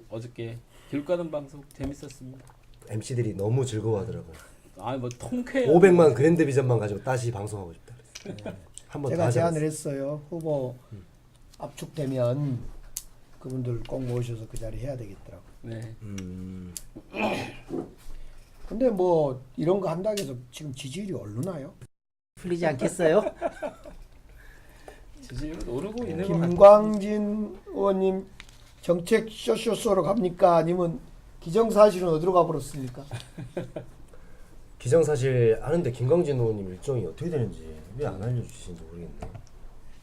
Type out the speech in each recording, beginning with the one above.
어저께 길 가는 방송 재밌었습니다. MC들이 너무 즐거워하더라고요. 아 뭐 통쾌 500만 그랜드 비전만 가지고 다시 방송하고 싶다 그랬어요. 한번 제가 더 제안을 했어요. 후보 압축되면 그분들 꼭 모셔서 그 자리 해야 되겠더라고. 네. 근데 뭐 이런 거 한다고 해서 지금 지지율이 오르나요? 풀리지 않겠어요? 지지율은 오르고 있는 것 같아요. 김광진 의원님 정책 쇼쇼쇼로 갑니까? 아니면 기정사실은 어디로 가버렸습니까? 기정사실 하는데 김광진 의원님 일정이 어떻게 되는지 왜 안 알려주시는지 모르겠네요.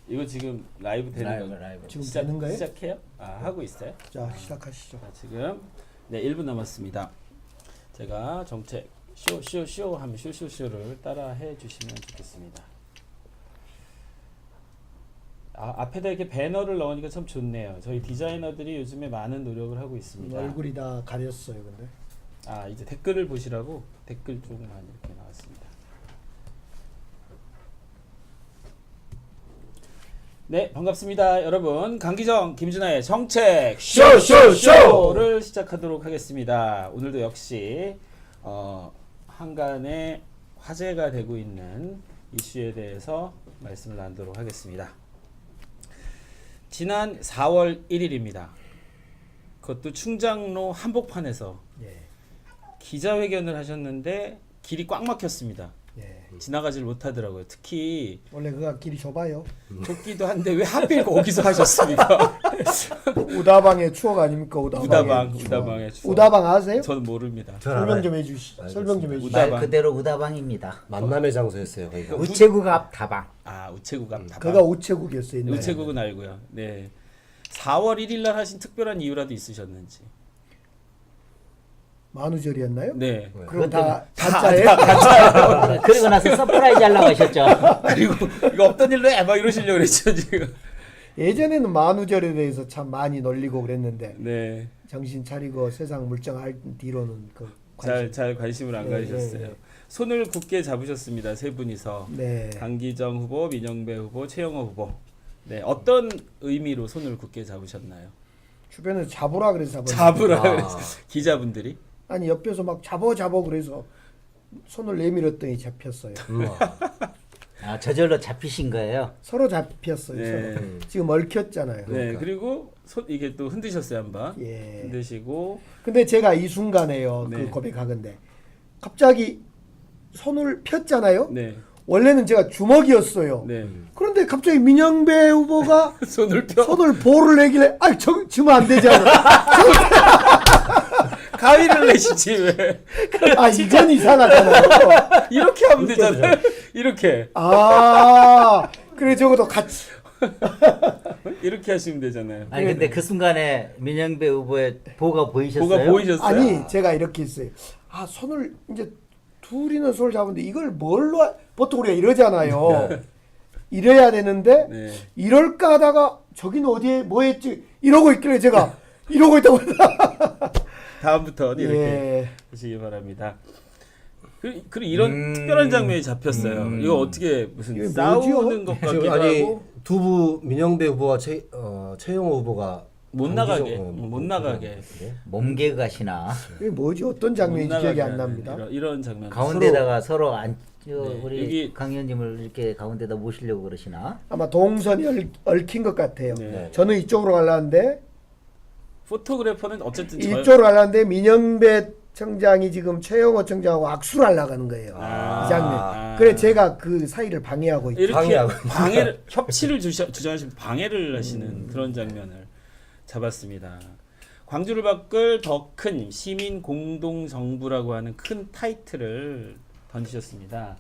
이거 지금 라이브 되는 거 라이브. 지금 되는 거예요? 시작해요? 아 하고 있어요? 자 시작하시죠. 자, 지금 네 1분 남았습니다. 제가 정책 쇼쇼쇼 하면 쇼쇼쇼를 따라 해 주시면 좋겠습니다. 앞에다 이렇게 배너를 넣으니까 참 좋네요. 저희 디자이너들이 요즘에 많은 노력을 하고 있습니다. 얼굴이 다 가렸어요, 근데. 이제 댓글을 보시라고 댓글 쪽만 이렇게 나왔습니다. 네, 반갑습니다. 여러분, 강기정, 김준하의 정책 쇼쇼쇼를 시작하도록 하겠습니다. 오늘도 역시 한간에 화제가 되고 있는 이슈에 대해서 말씀을 나누도록 하겠습니다. 지난 4월 1일입니다. 그것도 충장로 한복판에서 예, 기자회견을 하셨는데 길이 꽉 막혔습니다. 예. 지나가질 못하더라고요. 특히 원래 그가 길이 좁아요. 좁기도 한데 왜 하필 거기서 하셨습니까? 우다방의 추억 아닙니까? 우다방의 추억. 우다방 아세요? 저는 모릅니다. 설명 좀 해주시. 설명 좀 해주시. 말 우다방. 그대로 우다방입니다. 만남의 장소였어요 거기가. 우체국 앞 다방. 우체국 앞 다방. 그가 우체국이었어요. 옛날에. 우체국은 알고요. 네. 4월 1일 날 하신 특별한 이유라도 있으셨는지. 만우절이었나요? 네. 그럼 다 가짜예요? 가짜예요? 그리고 나서 서프라이즈 하려고 하셨죠. 그리고 이거 없던 일로 해 막 이러시려고 그랬죠 지금. 예전에는 만우절에 대해서 참 많이 놀리고 그랬는데 네. 정신 차리고 세상 물정할 뒤로는 그 관심. 잘 관심을 안 네, 가지셨어요. 네. 손을 굳게 잡으셨습니다. 세 분이서. 네. 강기정 후보, 민영배 후보, 최영호 후보. 네, 어떤 의미로 손을 굳게 잡으셨나요? 주변에서 잡으라 그래서 잡으라 아. 그래서 기자분들이. 아니 옆에서 막 잡어 그래서 손을 내밀었더니 잡혔어요. 저절로 잡히신 거예요. 서로 잡혔어요. 네. 서로. 지금 얽혔잖아요. 네, 그리고 이게 또 흔드셨어요 한번. 예. 흔드시고. 근데 제가 이 순간에요. 네. 그 고백하건데 갑자기 손을 폈잖아요. 네, 원래는 제가 주먹이었어요. 네. 그런데 갑자기 민영배 후보가 손을 펴. 손을 보를 내길래 주면 안 되잖아. 가위를 내시지 왜? 이건 이상하잖아요. 이렇게 하면 되잖아요. 이렇게 그래 저것도 같이. 이렇게 하시면 되잖아요. 아니 근데 그 순간에 민영배 후보의 보가 보이셨어요? 뭐가 보이셨어요? 아니 제가 이렇게 했어요. 손을 이제 둘이는 손을 잡는데 이걸 뭘로 보통 우리가 이러잖아요. 이래야 되는데 네. 이럴까 하다가 저기는 어디에 뭐 했지 이러고 있길래 제가 이러고 있다고 다음부터는 이렇게 예. 하시기 바랍니다. 그리고 이런 특별한 장면이 잡혔어요. 이거 어떻게 무슨 이게 싸우는 뭐지요? 것 같기도 아니 하고 두부 민영배 후보와 최영호 후보가 못 나가게 못 나가게 몸개그 가시나. 이게 뭐지 어떤 장면인지 못 기억이 나가게 안 납니다. 이런 장면. 가운데다가 서로 우리 여기- 강 의원님을 이렇게 가운데다 모시려고 그러시나? 아마 동선이 얽힌 것 같아요. 네. 저는 이쪽으로 가려는데 포토그래퍼는 어쨌든 이쪽으로 가려는데 민영배 청장이 지금 최영호 청장하고 악수를 하려고 하는 거예요. 이 장면. 그래 제가 그 사이를 방해하고 있죠. 이렇게 방해하고. 방해를 협치를 주장하시면 방해를 하시는 그런 장면을 잡았습니다. 광주를 바꿀 더 큰 시민 공동 정부라고 하는 큰 타이틀을 던지셨습니다.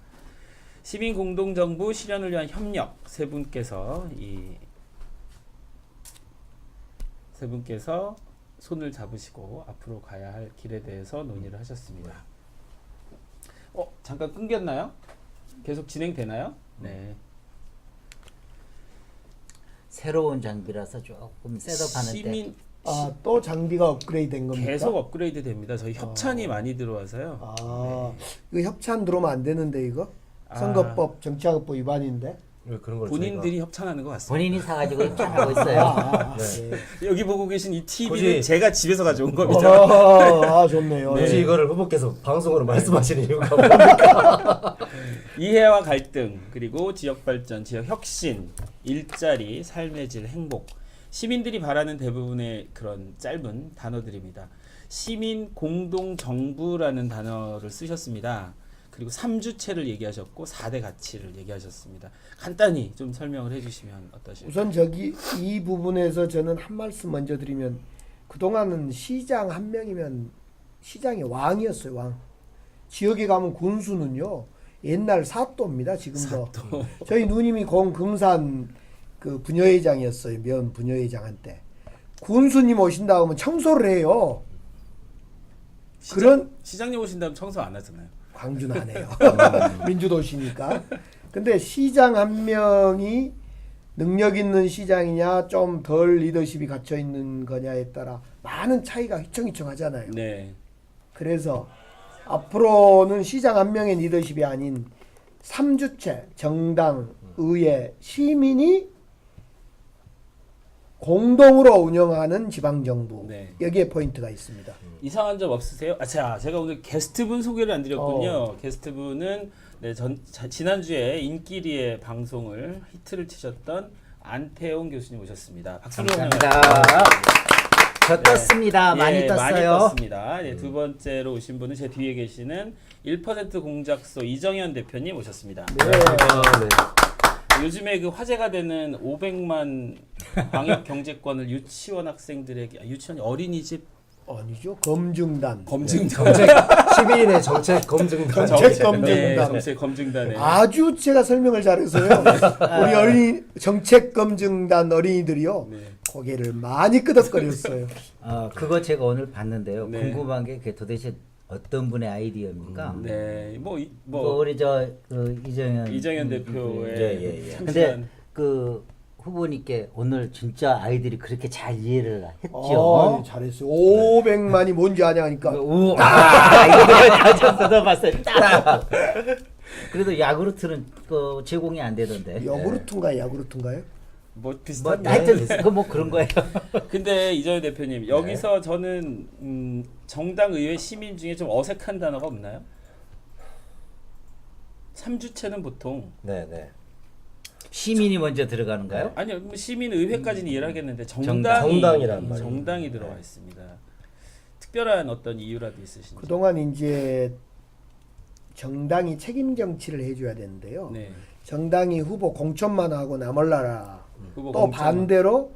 시민 공동 정부 실현을 위한 협력 세 분께서 손을 잡으시고 앞으로 가야 할 길에 대해서 논의를 하셨습니다. 잠깐 끊겼나요? 계속 진행되나요? 네. 새로운 장비라서 조금 셋업하는데 또 장비가 업그레이드 된 겁니까? 계속 업그레이드 됩니다. 저희 협찬이 많이 들어와서요. 이거 협찬 들어오면 안 되는데 이거? 선거법 정치하고법 위반인데? 왜 그런 걸 본인들이 협찬하는 것 같습니다. 본인이 사가지고 협찬하고 있어요. 여기 보고 계신 이 TV는 굳이- 제가 집에서 가져온 겁니다. 아, 좋네요. 굳이 네. 이거를 후보께서 방송으로 말씀하시는 이유가 뭡니까? 이해와 갈등, 그리고 지역 발전, 지역 혁신, 일자리, 삶의 질, 행복. 시민들이 바라는 대부분의 그런 짧은 단어들입니다. 시민 공동 정부라는 단어를 쓰셨습니다. 그리고 3주체를 얘기하셨고 4대 가치를 얘기하셨습니다. 간단히 좀 설명을 해주시면 어떠실까요? 우선 저기 이 부분에서 저는 한 말씀 먼저 드리면 그동안은 시장 한 명이면 시장의 왕이었어요. 왕. 지역에 가면 군수는요. 옛날 사또입니다. 지금도. 저희 누님이 금산 그 부녀회장이었어요. 면 부녀회장한테. 군수님 오신다 하면 청소를 해요. 그런 시장님 오신 다음 청소 안 하잖아요. 광주는 안 해요. 민주도시니까. 근데 시장 한 명이 능력 있는 시장이냐 좀 덜 리더십이 갇혀 있는 거냐에 따라 많은 차이가 휘청휘청하잖아요. 네. 그래서 앞으로는 시장 한 명의 리더십이 아닌 3주체 정당, 의회, 시민이 공동으로 운영하는 지방정부. 네. 여기에 포인트가 있습니다. 이상한 점 없으세요? 제가 오늘 게스트분 소개를 안 드렸군요. 게스트분은 네, 지난주에 인기리의 방송을 히트를 치셨던 안태용 교수님 오셨습니다. 박수로 감사합니다. 저 떴습니다. 많이 예, 떴어요. 많이 떴습니다. 네, 두 번째로 오신 분은 제 뒤에 계시는 1% 공작소 이정현 대표님 오셨습니다. 요즘에 그 화제가 되는 500만 광역 경제권을 유치원 학생들에게 유치원 어린이집 아니죠. 검증단. 검증단 시민의 정책 검증단. 정책 검증단. 네, 정책 검증단에 아주 제가 설명을 잘해서요. 우리 어린이 정책 검증단 어린이들이요. 네. 고개를 많이 끄덕거렸어요. 그거 제가 오늘 봤는데요. 네. 궁금한 게 그게 도대체 어떤 분의 아이디어입니까? 네, 뭐 우리 그 이정현 대표의 예. 참신한 근데 그 후보님께 오늘 진짜 아이들이 그렇게 잘 이해를 했죠. 어, 잘했어요. 500만이 뭔지 아냐 하니까 이거 내가 뜯어봤어요. 딱. 그래도 야구르트는 그 제공이 안 되던데. 야구르트인가요? 야구르트인가요? 뭐 뭐 비슷한데. 하여튼 그 뭐 그런 거예요. 근데 이정현 대표님 여기서 저는 정당 의회 시민 중에 좀 어색한 단어가 없나요? 3주체는 보통 네네. 시민이 먼저 들어가는가요? 아니요 뭐 시민 의회까지는 이해를 하겠는데 정당이란 말이에요. 정당이 들어와 있습니다. 특별한 어떤 이유라도 있으신지? 그동안 이제 정당이 책임 정치를 해줘야 되는데요. 네. 정당이 후보 공천만 하고 나몰라라. 후보 또 공천. 반대로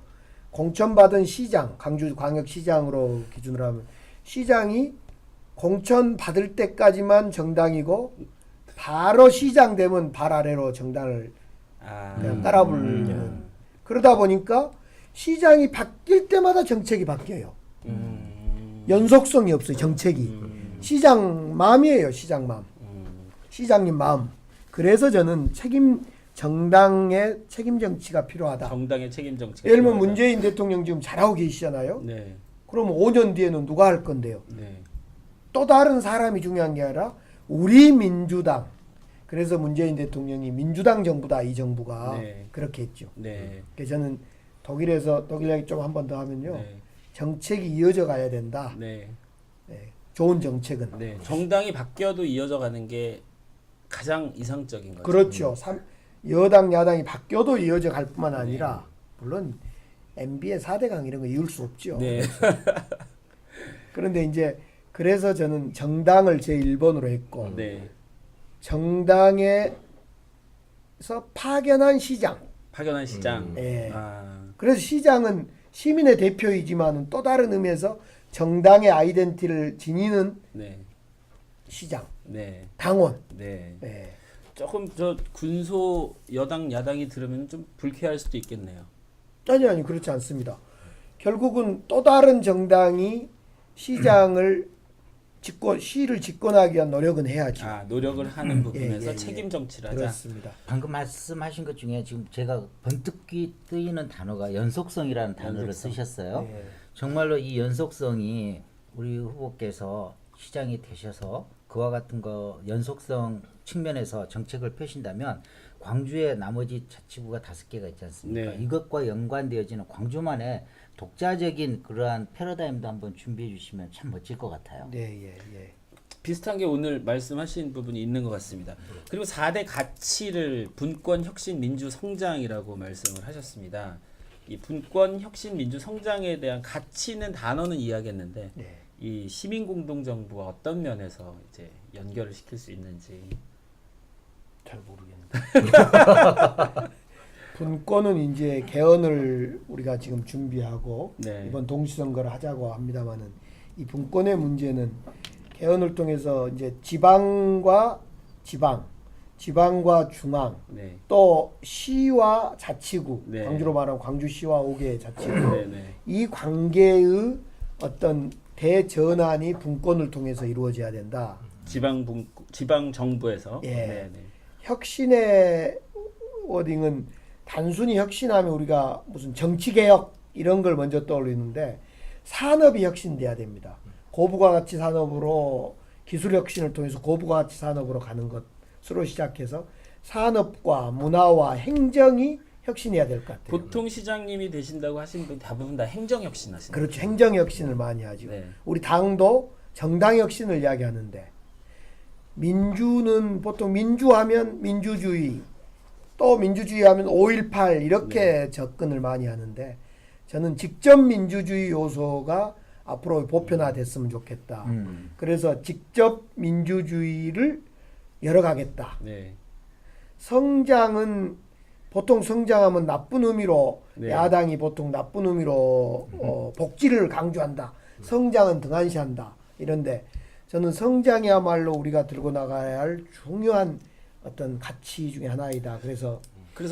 공천받은 시장, 광주 광역시장으로 기준으로 하면 시장이 공천 받을 때까지만 정당이고 바로 시장 되면 발 아래로 정당을 그냥 따라 부르는 그러다 보니까 시장이 바뀔 때마다 정책이 바뀌어요. 연속성이 없어요. 정책이. 시장 마음이에요. 시장 마음. 시장님 마음. 그래서 저는 정당의 책임 정치가 필요하다. 정당의 책임 정치. 예를 들면 문재인 대통령 지금 잘하고 계시잖아요. 네. 그러면 5년 뒤에는 누가 할 건데요? 네. 또 다른 사람이 중요한 게 아니라 우리 민주당. 그래서 문재인 대통령이 민주당 정부다 이 정부가 네. 그렇게 했죠. 네. 그래서 저는 독일 얘기 좀 한 번 더 하면요. 네. 정책이 이어져 가야 된다. 네. 네. 좋은 정책은. 네. 정당이 바뀌어도 이어져 가는 게 가장 이상적인 거죠. 그렇죠. 여당 야당이 바뀌어도 이어져 갈 뿐만 아니라 물론 MB의 4대강 이런 거 이을 수 없죠. 네. 그런데 이제 그래서 저는 정당을 제 1번으로 했고 네. 정당에서 파견한 시장. 파견한 시장. 예. 아. 그래서 시장은 시민의 대표이지만 또 다른 의미에서 정당의 아이덴티티를 지니는 네. 시장, 네. 당원. 네. 예. 조금 저 군소 여당 야당이 들으면 좀 불쾌할 수도 있겠네요. 아니 그렇지 않습니다. 결국은 또 다른 정당이 시장을 시를 집권하기 위한 노력은 해야죠. 아, 노력을 하는 부분에서 예. 책임 정치를 하자. 그렇습니다. 방금 말씀하신 것 중에 지금 제가 번뜩 뜨이는 단어가 연속성이라는 단어를 연속성. 쓰셨어요. 예. 정말로 이 연속성이 우리 후보께서 시장이 되셔서 그와 같은 거 연속성 측면에서 정책을 펴신다면 광주에 나머지 자치구가 5개가 있지 않습니까? 네. 이것과 연관되어지는 광주만의 독자적인 그러한 패러다임도 한번 준비해 주시면 참 멋질 것 같아요. 네, 예, 예. 비슷한 게 오늘 말씀하신 부분이 있는 것 같습니다. 그리고 4대 가치를 분권, 혁신, 민주, 성장이라고 말씀을 하셨습니다. 이 분권, 혁신, 민주, 성장에 대한 가치는 단어는 이야기했는데 네. 이 시민 공동 정부가 어떤 면에서 이제 연결을 시킬 수 있는지 잘 모르겠는데. 분권은 이제 개헌을 우리가 지금 준비하고 네. 이번 동시선거를 하자고 합니다만은 이 분권의 문제는 개헌을 통해서 이제 지방과 중앙, 네. 또 시와 자치구, 네. 광주로 말하면 광주시와 5개의 자치구, 네, 네. 이 관계의 어떤 대전환이 분권을 통해서 이루어져야 된다. 지방 정부에서 예. 네, 네. 혁신의 워딩은 단순히 혁신하면 우리가 무슨 정치개혁 이런 걸 먼저 떠올리는데 산업이 혁신돼야 됩니다. 고부가 가치 산업으로 기술 혁신을 통해서 고부가 가치 산업으로 가는 것으로 시작해서 산업과 문화와 행정이 혁신해야 될 것 같아요. 보통 시장님이 되신다고 하신 분 대부분 다 행정 혁신 하시는 그렇죠. 행정 혁신을 많이 하죠. 네. 우리 당도 정당 혁신을 이야기하는데 민주는 보통 민주하면 민주주의 또 민주주의하면 5.18 이렇게 접근을 많이 하는데 저는 직접 민주주의 요소가 앞으로 보편화됐으면 좋겠다. 그래서 직접 민주주의를 열어가겠다. 네. 성장은 보통 성장하면 나쁜 의미로 네. 야당이 보통 나쁜 의미로 복지를 강조한다. 성장은 등한시한다. 이런데 저는 성장이야말로 우리가 들고 나가야 할 중요한 어떤 가치 중에 하나이다. 그래서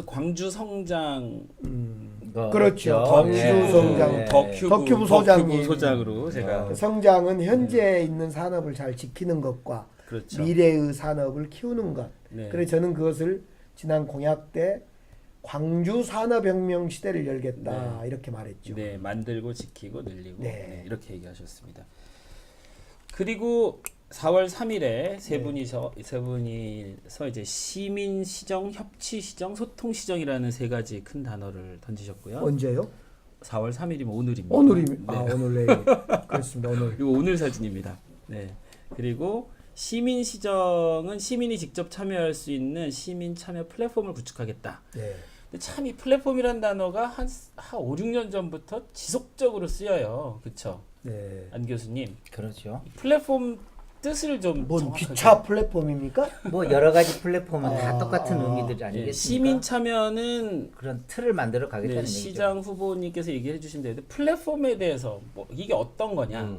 광주 성장 그렇죠. 광주 성장 네. 덕큐브 소장님. 소장으로 제가 성장은 현재 있는 산업을 잘 지키는 것과 그렇죠. 미래의 산업을 키우는 것. 네. 그래서 저는 그것을 지난 공약 때 광주 산업혁명 시대를 열겠다 이렇게 말했죠. 네, 만들고 지키고 늘리고 네. 네, 이렇게 얘기하셨습니다. 그리고 4월 3일에 세 분이서 이제 시민 시정, 협치 시정, 소통 시정이라는 세 가지 큰 단어를 던지셨고요. 언제요? 4월 3일이면 오늘입니다. 오늘입니다. 네. 아, 오늘 내일. 그렇습니다. 오늘. 이거 오늘 사진입니다. 네. 그리고 시민 시정은 시민이 직접 참여할 수 있는 시민 참여 플랫폼을 구축하겠다. 네. 근데 참 이 플랫폼이라는 단어가 한 5, 6년 전부터 지속적으로 쓰여요. 그렇죠? 네. 안 교수님. 그렇죠. 플랫폼 뜻을 좀 뭔 정확하게. 기차 플랫폼입니까? 뭐 여러 가지 플랫폼은 다 아, 똑같은 의미들이 예, 아니겠습니까? 시민 참여는 그런 틀을 만들어 가겠다는 네, 얘기죠. 시장 후보님께서 얘기해 주신 대로 플랫폼에 대해서 뭐 이게 어떤 거냐.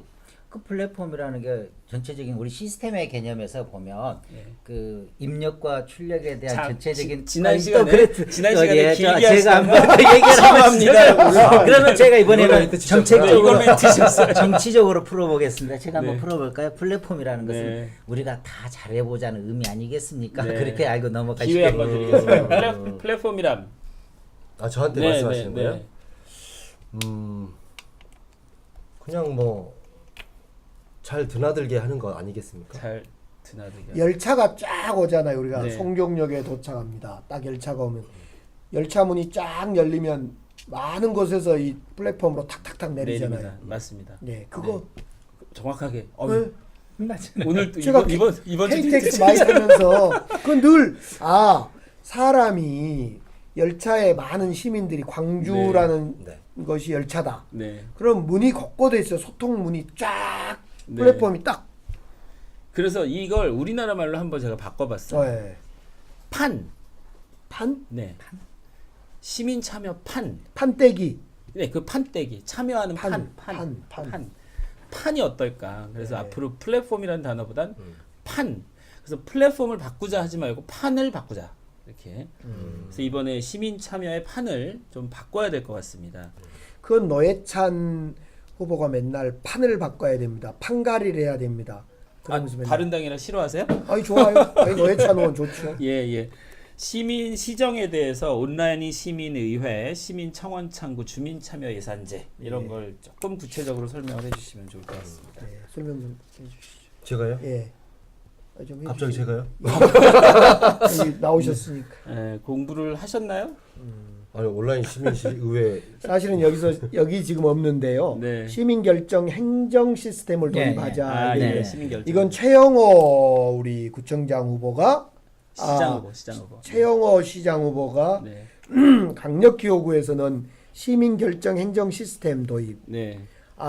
그 플랫폼이라는 게 전체적인 우리 시스템의 개념에서 보면 네. 그 입력과 출력에 대한 자, 전체적인 지난 또 시간에 그랬- 지난 또 시간에 예, 길게 제가 한번 하시다가 얘기를 한번 죄송합니다. 그러면 제가 이번에는 네, 정책적으로 이거 멘트셨어요. 정치적으로 풀어보겠습니다. 제가 한번 네. 풀어볼까요? 플랫폼이라는 것은 네. 우리가 다 잘해보자는 의미 아니겠습니까? 네. 그렇게 알고 기회 넘어가시면 한번 드리겠습니다. 플랫폼이란 아 저한테 말씀하시는 거예요? 네. 그냥 뭐 잘 드나들게 하는 거 아니겠습니까? 잘 드나들게. 열차가 쫙 오잖아요. 우리가 네. 송정역에 도착합니다. 딱 열차가 오면 열차 문이 쫙 열리면 많은 곳에서 이 플랫폼으로 탁탁탁 내리잖아요. 내립니다. 맞습니다. 네, 그거 정확하게. 네. 오늘 또 제가 이번 주 KTX 많이 타면서 그건 늘 사람이 열차에 많은 시민들이 광주라는 네. 것이 열차다. 네. 그럼 문이 곳곳에 있어요. 소통 문이 쫙 네. 플랫폼이 딱. 그래서 이걸 우리나라 말로 한번 제가 바꿔봤어요. 네. 판. 판? 네. 시민 참여 판. 판떼기. 네, 그 판때기. 참여하는 판. 판이 어떨까? 그래서 네. 앞으로 플랫폼이라는 단어보단 판. 그래서 플랫폼을 바꾸자 하지 말고 판을 바꾸자. 이렇게. 그래서 이번에 시민 참여의 판을 좀 바꿔야 될 것 같습니다. 그건 노회찬 후보가 맨날 판을 바꿔야 됩니다. 판가리를 해야 됩니다. 그러면서 맨날. 바른당이라 싫어하세요? 아니 좋아요. 아니 노회찬 의원 좋죠. 예, 예. 시민 시정에 대해서 온라인 시민의회, 시민청원 창구, 주민참여 예산제 이런 걸 조금 구체적으로 설명을 해주시면 좋을 것 같습니다. 네, 설명 좀 해주시죠. 제가요? 예. 좀 갑자기 해주세요. 제가요? 여기 나오셨으니까. 예, 공부를 하셨나요? 아니 온라인 시민실 의회 사실은 여기 지금 없는데요. 네. 시민결정 행정 시스템을 네, 도입하자. 아, 이게 네. 시민결정. 이건 최영호 우리 구청장 후보가 시장 후보, 시장 후보. 최영호 시장 후보가 네. 강력기호구에서는 시민결정 행정 시스템 도입. 네.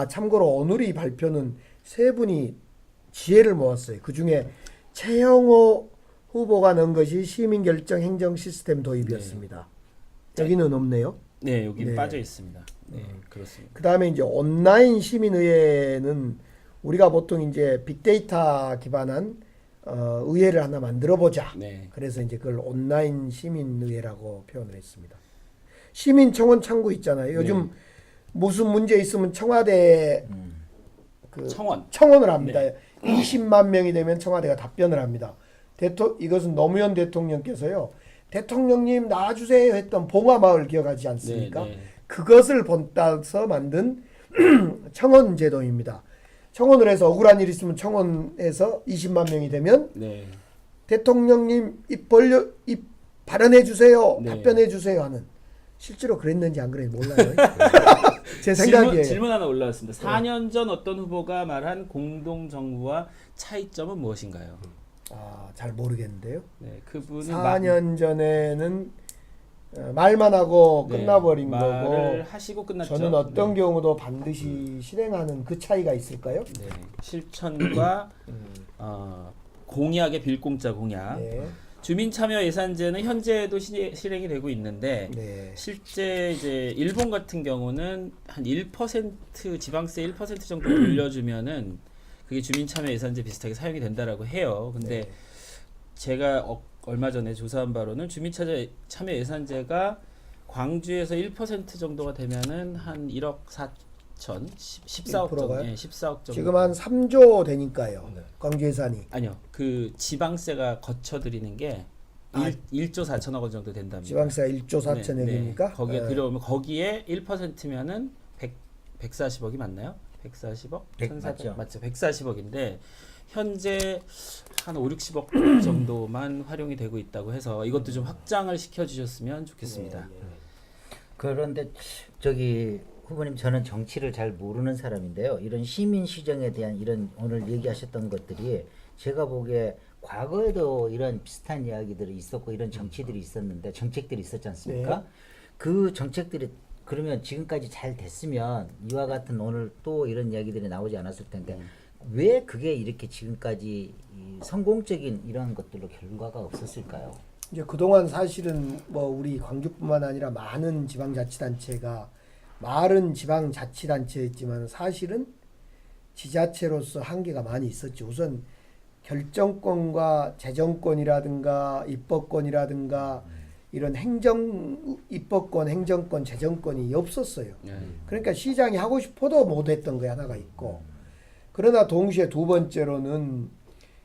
참고로 오늘 이 발표는 세 분이 지혜를 모았어요. 그 중에 최영호 후보가 넣은 것이 시민결정 행정 시스템 도입이었습니다. 여기는 없네요. 네, 여기 네. 빠져 있습니다. 네, 그렇습니다. 그 다음에 이제 온라인 시민의회는 우리가 보통 이제 빅데이터 기반한 의회를 하나 만들어 보자. 네. 그래서 이제 그걸 온라인 시민의회라고 표현을 했습니다. 시민청원 창구 있잖아요. 요즘 무슨 문제 있으면 청와대 그 청원을 합니다. 20만 명이 되면 청와대가 답변을 합니다. 이것은 노무현 대통령께서요. 대통령님 나와주세요 했던 봉화마을 기억하지 않습니까? 네. 그것을 본따서 만든 청원 제도입니다. 청원을 해서 억울한 일 있으면 청원해서 20만 명이 되면 네. 대통령님 입 발언해 주세요. 네. 답변해 주세요 하는. 실제로 그랬는지 안 그랬는지 몰라요. 제 생각이에요. 질문 하나 올라왔습니다. 4년 전 어떤 후보가 말한 공동 정부와 차이점은 무엇인가요? 잘 모르겠는데요. 네, 그분은 4년 전에는 말만 하고 끝나버린 거고 말을 하시고 끝났죠. 저는 어떤 경우도 반드시 실행하는 그 차이가 있을까요? 네, 실천과 공약의 빌공짜 공약. 네. 주민참여 예산제는 현재도 실행이 되고 있는데 네. 실제 이제 일본 같은 경우는 한 1% 지방세 1% 정도 올려주면은 그게 주민참여 예산제 비슷하게 사용이 된다라고 해요. 근데 네. 제가 얼마 전에 조사한 바로는 주민참여 예산제가 광주에서 1% 정도가 되면은 한 1억 4천, 14억 1%가요? 정도, 예, 14억 정도. 지금 한 3조 되니까요. 네. 광주 예산이. 아니요, 그 지방세가 거쳐들이는 게 1조 4천억 원 정도 된답니다. 지방세가 1조 4천억입니까? 거기에 들어오면 거기에 1%면은 140억이 맞나요? 140억? 100 맞죠. 맞죠. 140억인데 현재 한 5, 60억 정도만 활용이 되고 있다고 해서 이것도 좀 확장을 시켜 주셨으면 좋겠습니다. 그런데 저기 후보님 저는 정치를 잘 모르는 사람인데요. 이런 시민 시정에 대한 이런 오늘 얘기하셨던 것들이 제가 보기에 과거에도 이런 비슷한 이야기들이 있었고 이런 정치들이 있었는데 정책들이 있었지 않습니까? 네. 그 정책들이 그러면 지금까지 잘 됐으면 이와 같은 오늘 또 이런 이야기들이 나오지 않았을 텐데 왜 그게 이렇게 지금까지 이 성공적인 이런 것들로 결과가 없었을까요? 이제 그동안 사실은 뭐 우리 광주뿐만 아니라 많은 지방자치단체가 말은 지방자치단체였지만 사실은 지자체로서 한계가 많이 있었죠. 우선 결정권과 재정권이라든가 입법권이라든가 이런 입법권, 행정권, 재정권이 없었어요. 그러니까 시장이 하고 싶어도 못했던 게 하나가 있고 그러나 동시에 두 번째로는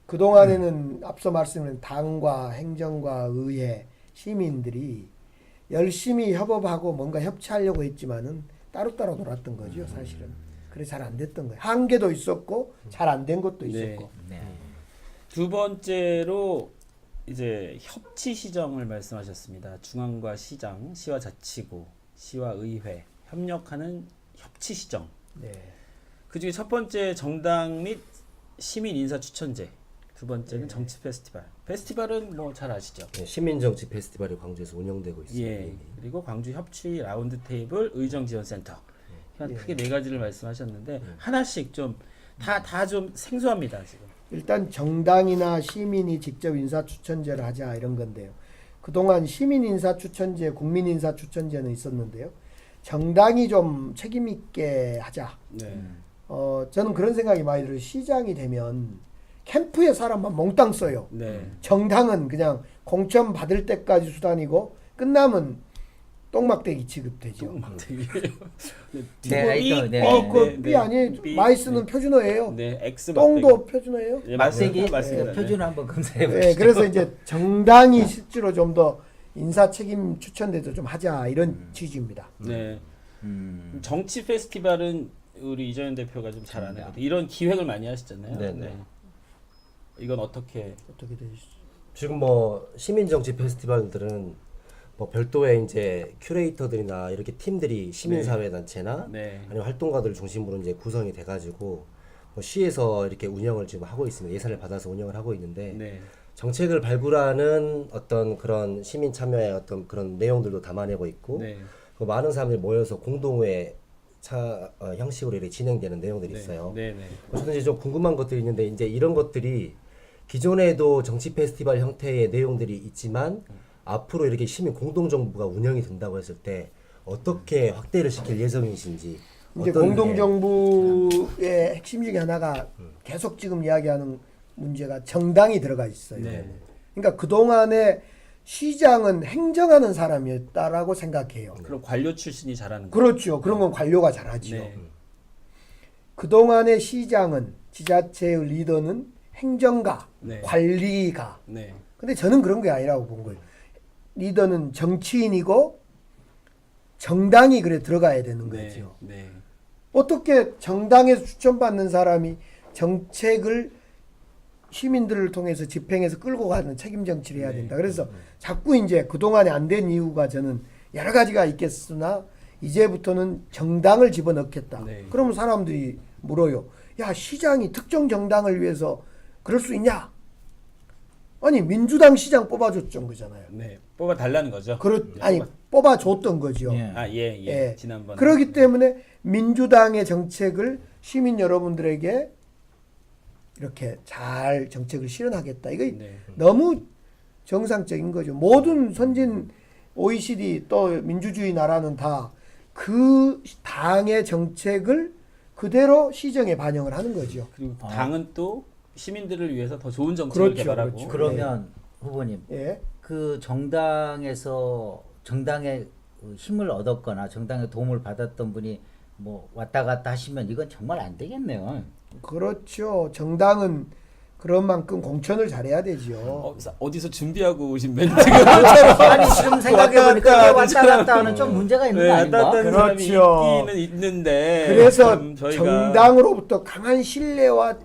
그동안에는 앞서 말씀드린 당과 행정과 의회, 시민들이 열심히 협업하고 뭔가 협치하려고 했지만은 따로따로 놀았던 거죠, 사실은. 그래서 잘 안 됐던 거예요. 한계도 있었고 잘 안 된 것도 있었고. 네. 두 번째로 이제 협치 시정을 말씀하셨습니다. 중앙과 시장, 시와 자치구, 시와 의회 협력하는 협치 시정. 네. 그중에 첫 번째 정당 및 시민 인사 추천제, 두 번째는 정치 페스티벌. 페스티벌은 뭐 잘 아시죠? 네, 시민정치 페스티벌이 광주에서 운영되고 있습니다. 예. 그리고 광주 협치 라운드 테이블 의정 지원 센터. 크게 네 가지를 말씀하셨는데 하나씩 좀 다 좀 생소합니다, 지금. 일단 정당이나 시민이 직접 인사추천제를 하자 이런 건데요. 그동안 시민인사추천제, 국민인사추천제는 있었는데요. 정당이 좀 책임 있게 하자. 네. 저는 그런 생각이 많이 들어요. 시장이 되면 캠프에 사람만 몽땅 써요. 네. 정당은 그냥 공천 받을 때까지 수단이고 끝나면 똥막대기 취급되죠. 삐 아니에요. 많이 쓰는 표준어예요. 네, X 똥도 표준어예요. 네, 막대기 맞습니다. 표준 한번 검사해 보시죠. 네, 그래서 이제 정당이 실제로 좀 더 인사 책임 추천대도 좀 하자 이런 취지입니다. 네. 정치 페스티벌은 우리 이정현 대표가 좀 잘 아는 것 같아요. 이런 기획을 많이 하시잖아요. 네. 이건 어떻게 어떻게 되시죠? 지금 뭐 시민정치 페스티벌들은 뭐 별도의 이제 큐레이터들이나 이렇게 팀들이 시민사회 단체나 네. 아니면 활동가들 중심으로 이제 구성이 돼가지고 뭐 시에서 이렇게 운영을 지금 하고 있습니다. 예산을 받아서 운영을 하고 있는데 네. 정책을 발굴하는 어떤 그런 시민 참여의 어떤 그런 내용들도 담아내고 있고 네. 그 많은 사람들이 모여서 공동회 형식으로 이렇게 진행되는 내용들이 있어요. 네. 네. 저는 이제 좀 궁금한 것들이 있는데 이제 이런 것들이 기존에도 정치 페스티벌 형태의 내용들이 있지만 앞으로 이렇게 시민 공동정부가 운영이 된다고 했을 때 어떻게 확대를 시킬 예정이신지 이제 어떤- 공동정부의 핵심 중에 하나가 계속 지금 이야기하는 문제가 정당이 들어가 있어요. 네. 그러니까 그동안에 시장은 행정하는 사람이었다라고 생각해요. 그럼 관료 출신이 잘하는 거. 그렇죠. 그런 건 관료가 잘하죠. 네. 그동안의 시장은 지자체의 리더는 행정가, 네. 관리가. 네. 근데 저는 그런 게 아니라고 본 거예요. 리더는 정치인이고 정당이 그래 들어가야 되는 네. 거죠. 네. 어떻게 정당에서 추천받는 사람이 정책을 시민들을 통해서 집행해서 끌고 가는 책임 정치를 해야 된다. 그래서 자꾸 이제 그동안에 안 된 이유가 저는 여러 가지가 있겠으나 이제부터는 정당을 집어넣겠다. 네. 그러면 사람들이 물어요. 야, 시장이 특정 정당을 위해서 그럴 수 있냐? 아니, 민주당 시장 뽑아줬던 거잖아요. 네. 뽑아 달라는 거죠. 아니, 뽑아줬던 거죠. 예. 아, 예, 예. 예. 지난번. 그렇기 때문에 민주당의 정책을 시민 여러분들에게 이렇게 잘 정책을 실현하겠다. 이거 네. 너무 정상적인 거죠. 모든 선진 OECD 또 민주주의 나라는 다 그 당의 정책을 그대로 시정에 반영을 하는 거죠. 그리고 당은 또 시민들을 위해서 더 좋은 정책을 그렇죠, 개발하고. 그렇죠. 그러면 후보님 예. 그 정당에서 정당의 힘을 얻었거나 정당의 도움을 받았던 분이 뭐 왔다 갔다 하시면 이건 정말 안 되겠네요. 그렇죠. 정당은 그런 만큼 공천을 잘해야 되죠. 어디서 준비하고 오신 멘트가 아니 지금 생각해보니까 왔다 갔다 하는 좀 문제가 있는 거 왔다 아닌가? 갔다 하는 사람이 그렇죠. 있기는 있는데. 그래서 참 저희가 정당으로부터 강한 신뢰와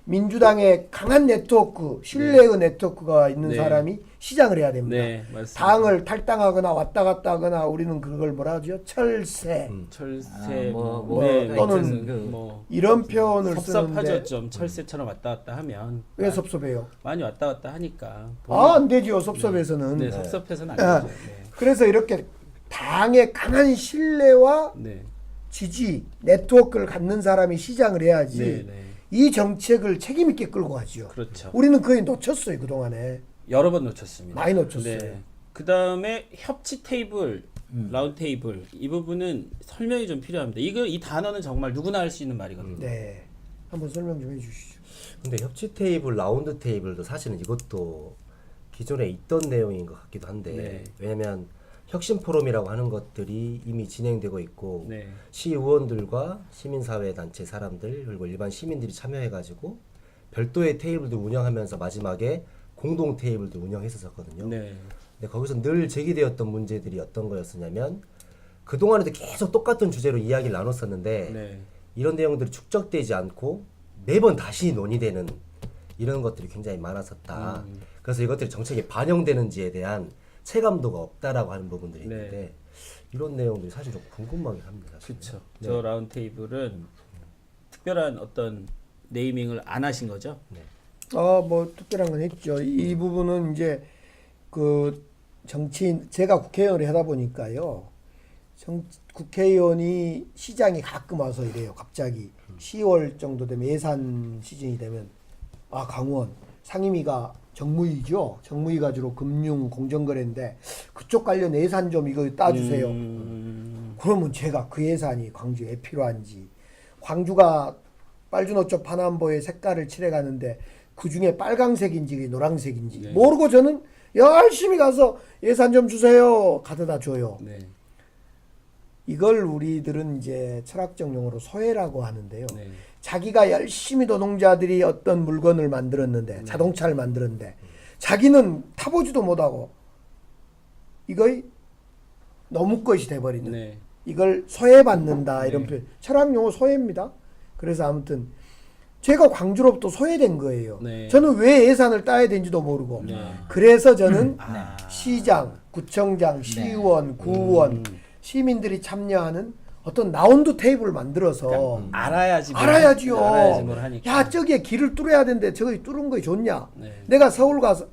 민주당의 강한 네트워크, 신뢰의 네트워크가 있는 네. 사람이 시장을 해야 됩니다. 네, 맞습니다. 당을 탈당하거나 왔다 갔다 하거나 우리는 그걸 뭐라 하죠? 철새. 철새 아, 네, 또는 하여튼 그 뭐 이런 표현을 섭섭하죠. 쓰는데 좀 철새처럼 왔다 갔다 하면 왜 섭섭해요? 많이 왔다 갔다 하니까. 안 되지요. 섭섭해서는. 네, 섭섭해서는 아, 안 되죠. 그래서 이렇게 당의 강한 신뢰와 네. 지지, 네트워크를 갖는 사람이 시장을 해야지. 네, 네. 이 정책을 책임 있게 끌고 가지요. 그렇죠. 우리는 거의 놓쳤어요, 그동안에. 여러 번 놓쳤습니다. 많이 놓쳤어요. 네. 그다음에 협치 테이블, 라운드 테이블 이 부분은 설명이 좀 필요합니다. 이 단어는 정말 누구나 할 수 있는 말이거든요. 네. 한번 설명 좀 해주시죠. 근데 협치 테이블, 라운드 테이블도 사실은 이것도 기존에 있던 내용인 것 같기도 한데 네. 왜냐면 혁신 포럼이라고 하는 것들이 이미 진행되고 있고 네. 시의원들과 시민사회 단체 사람들 그리고 일반 시민들이 참여해가지고 별도의 테이블도 운영하면서 마지막에 공동 테이블도 운영했었거든요. 네. 근데 거기서 늘 제기되었던 문제들이 어떤 거였었냐면 그 동안에도 계속 똑같은 주제로 이야기를 나눴었는데 네. 이런 내용들이 축적되지 않고 매번 다시 논의되는 이런 것들이 굉장히 많았었다. 그래서 이것들이 정책에 반영되는지에 대한 체감도가 없다라고 하는 부분들이 있는데 네. 이런 내용들이 사실 좀 궁금하긴 합니다. 사실은. 그렇죠. 네. 저 라운드 테이블은 특별한 어떤 네이밍을 안 하신 거죠? 네. 뭐 특별한 건 했죠. 이 부분은 이제 그 정치인 제가 국회의원을 하다 보니까요. 국회의원이 시장이 가끔 와서 이래요. 갑자기 10월 정도 되면 예산 시즌이 되면 강원 상임위가 정무위죠. 정무위가 주로 금융 공정거래인데 그쪽 관련 예산 좀 이거 따주세요. 그러면 제가 그 예산이 광주에 필요한지 광주가 빨주노초 파남보의 색깔을 칠해가는데 그 중에 빨강색인지 노란색인지 네. 모르고 저는 열심히 가서 예산 좀 주세요. 가져다 줘요. 네. 이걸 우리들은 이제 철학적 용어로 소외라고 하는데요. 네. 자기가 열심히 노동자들이 어떤 물건을 만들었는데 자동차를 만들었는데 자기는 타보지도 못하고 이거 너무 것이 돼버리는 네. 이걸 소외받는다 네. 이런 표현 철학 용어 소외입니다. 그래서 아무튼 제가 광주로부터 소외된 거예요. 네. 저는 왜 예산을 따야 되는지도 모르고. 네. 그래서 저는 아. 시장, 구청장, 시의원, 구의원, 시민들이 참여하는 어떤 라운드 테이블을 만들어서 그러니까 알아야지 알아야지요. 알아야지 뭘 하니까. 야, 저기에 길을 뚫어야 되는데 저기 뚫은 거 좋냐? 네. 내가 서울 가서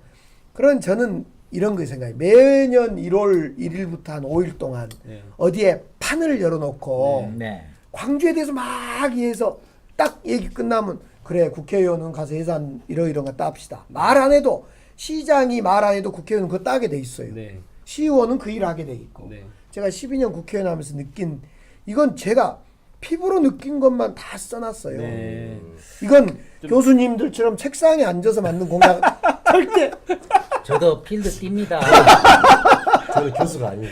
그런 저는 이런 거 생각해요. 매년 1월 1일부터 한 5일 동안 네. 어디에 판을 열어놓고 네. 광주에 대해서 막 얘기해서 딱 얘기 끝나면 그래 국회의원은 가서 예산 이런 거 따합시다. 말 안 해도 시장이 말 안 해도 국회의원은 그거 따게 돼 있어요. 네. 시의원은 그 일을 하게 돼 있고. 네. 제가 12년 국회의원 하면서 느낀 이건 제가 피부로 느낀 것만 다 써놨어요. 네. 이건 교수님들처럼 책상에 앉아서 만든 공약 절대 저도 필드 뜁니다. 저는 교수가 아니에요.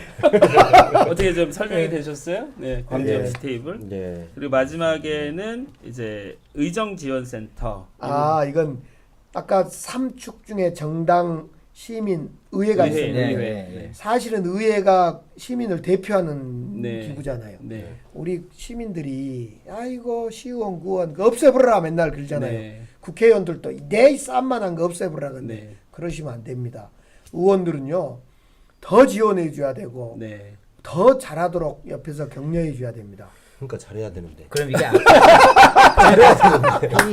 어떻게 좀 설명이 되셨어요? 네. 광주 네. MC 테이블. 네. 그리고 마지막에는 이제 의정지원센터. 이건 아까 3축 중에 정당, 시민, 의회가 의회, 있습니다. 네, 의회. 네. 사실은 의회가 시민을 대표하는 네. 기구잖아요. 네. 우리 시민들이 아이고 시의원, 구원 그 없애버려라 맨날 그러잖아요. 네. 국회의원들도 내 쌈만한 거 없애버려라 근데 네. 그러시면 안 됩니다. 의원들은요 더 지원해 줘야 되고 네. 더 잘하도록 옆에서 격려해 줘야 됩니다. 그러니까 잘해야 되는데. 그럼 이게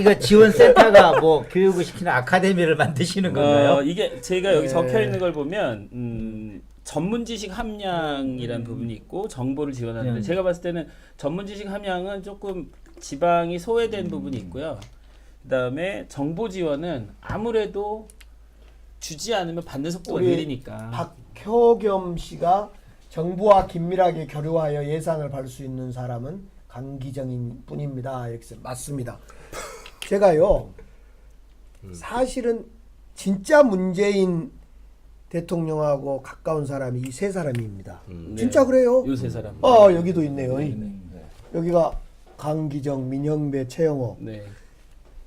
이거 지원센터가 뭐 교육을 시키는 아카데미를 만드시는 건가요? 이게 제가 여기 네. 적혀 있는 걸 보면 전문 지식 함량이라는 부분이 있고 정보를 지원하는데 제가 봤을 때는 전문 지식 함량은 조금 지방이 소외된 부분이 있고요. 그다음에 정보 지원은 아무래도 주지 않으면 받는 속도가 우리 느리니까. 박효겸 씨가 정부와 긴밀하게 교류하여 예산을 받을 수 있는 사람은 강기정인 뿐입니다. 이렇게 맞습니다. 제가요 사실은 진짜 문재인 대통령하고 가까운 사람이 이 세 사람입니다. 진짜 그래요. 요새 사람. 여기도 있네요. 여기가 강기정, 민영배, 최영호. 네.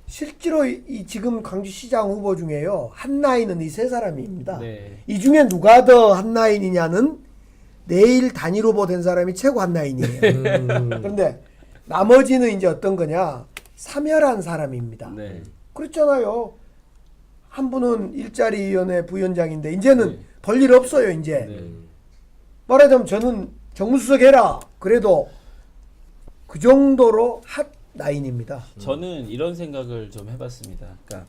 실제로 이 지금 광주시장 후보 중에요 한라인은 이 세 사람입니다. 네. 이 중에 누가 더 한라인이냐는 내일 단일 후보 된 사람이 최고 한라인이에요. 그런데 나머지는 이제 어떤 거냐 사멸한 사람입니다. 네. 그렇잖아요. 한 분은 일자리위원회 부위원장인데 이제는 네. 벌일 없어요. 이제 네. 말하자면 저는 정무수석 해라. 그래도 그 정도로 핫 라인입니다. 저는 이런 생각을 좀 해봤습니다. 그러니까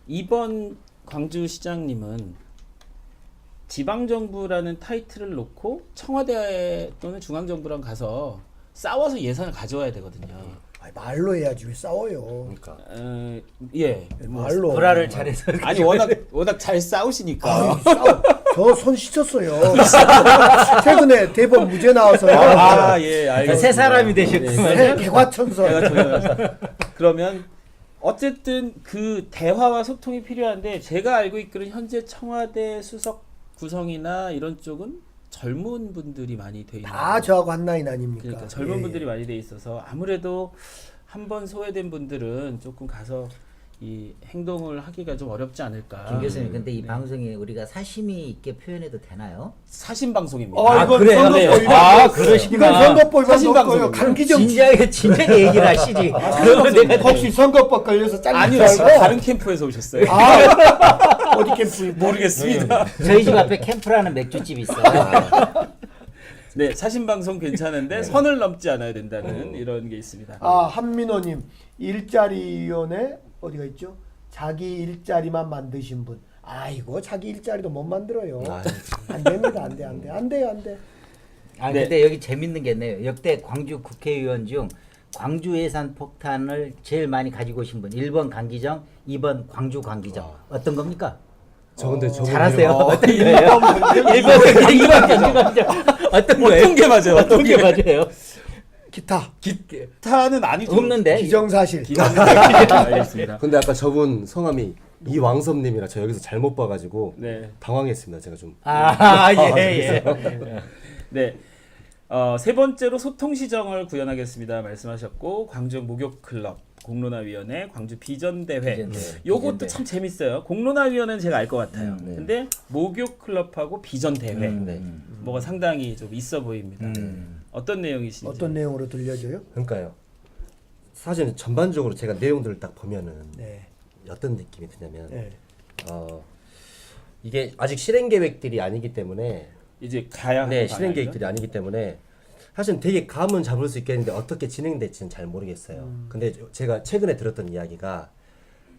이번 광주시장님은 지방정부라는 타이틀을 놓고 청와대 또는 중앙정부랑 가서 싸워서 예산을 가져와야 되거든요. 말로 해야지 왜 싸워요. 그러니까. 예. 말로. 불화를 잘해서 아니 워낙 잘 싸우시니까. 저 손 씻었어요. 최근에 대법 무죄 나와서요. 예, 알겠습니다. 새 사람이 되셨구만요. 개과천선. 제가 조용하죠. 그러면 어쨌든 그 대화와 소통이 필요한데 제가 알고 있기로는 현재 청와대 수석 구성이나 이런 쪽은 젊은 분들이 많이 돼 있는 다 저하고 한 라인 아닙니까? 그러니까 젊은 예. 분들이 많이 돼 있어서 아무래도 한번 소외된 분들은 조금 가서 이 행동을 하기가 좀 어렵지 않을까. 김 교수님, 근데 이 네. 방송에 우리가 사심이 있게 표현해도 되나요? 사신 방송입니다. 이건 그래요? 선거법 네. 위반. 그러시구나. 이건 선거법 위반 사신 넣고요. 방송입니다. 강기정 진작에 얘기를 하시지. 그러면 내가 혹시 선거법 걸려서 잘린 아니요, 줄 지금 알고? 다른 캠프에서 오셨어요. 어디 캠프 모르겠습니다. 저희 집 앞에 캠프라는 맥주집이 있어요. 네, 사신 방송 괜찮은데 선을 넘지 않아야 된다는 이런 게 있습니다. 한민호님 일자리위원회 어디가 있죠? 자기 일자리만 만드신 분. 아이고 자기 일자리도 못 만들어요. 안 됩니다. 안 돼요. 아 네. 근데 여기 재밌는 게 있네요. 역대 광주 국회의원 중 광주 예산 폭탄을 제일 많이 가지고 오신 분 1번 강기정, 2번 광주 강기정. 어떤 겁니까? 저 근데 저분 잘하세요. 이름- 어떤 거예요? 1번 광주 강기정. 어떤 거예요? 어떤 게 맞아요? 어떤 게 맞아요? 기타 기타는 아니죠. 없는데. 기정사실. 알겠습니다. 근데 아까 저분 성함이 이왕섭님이라 저 여기서 잘못 봐가지고 네. 당황했습니다. 제가 좀. 예. 네. 세 번째로 소통시정을 구현하겠습니다. 말씀하셨고 광주 목욕클럽, 공론화위원회, 광주 비전대회. 비전대회. 요것도 비전대회. 참 재밌어요. 공론화위원회는 제가 알 것 같아요. 네. 근데 목욕클럽하고 비전대회 뭐가 상당히 좀 있어 보입니다. 어떤 내용이신지. 어떤 내용으로 들려줘요? 그러니까요. 사실 전반적으로 제가 내용들을 딱 보면은 네. 어떤 느낌이 드냐면 네. 이게 아직 실행 계획들이 아니기 때문에 이제 가야 하는 네, 실행 방향이죠? 계획들이 아니기 때문에 사실 되게 감은 잡을 수 있겠는데 어떻게 진행될지는 잘 모르겠어요. 근데 제가 최근에 들었던 이야기가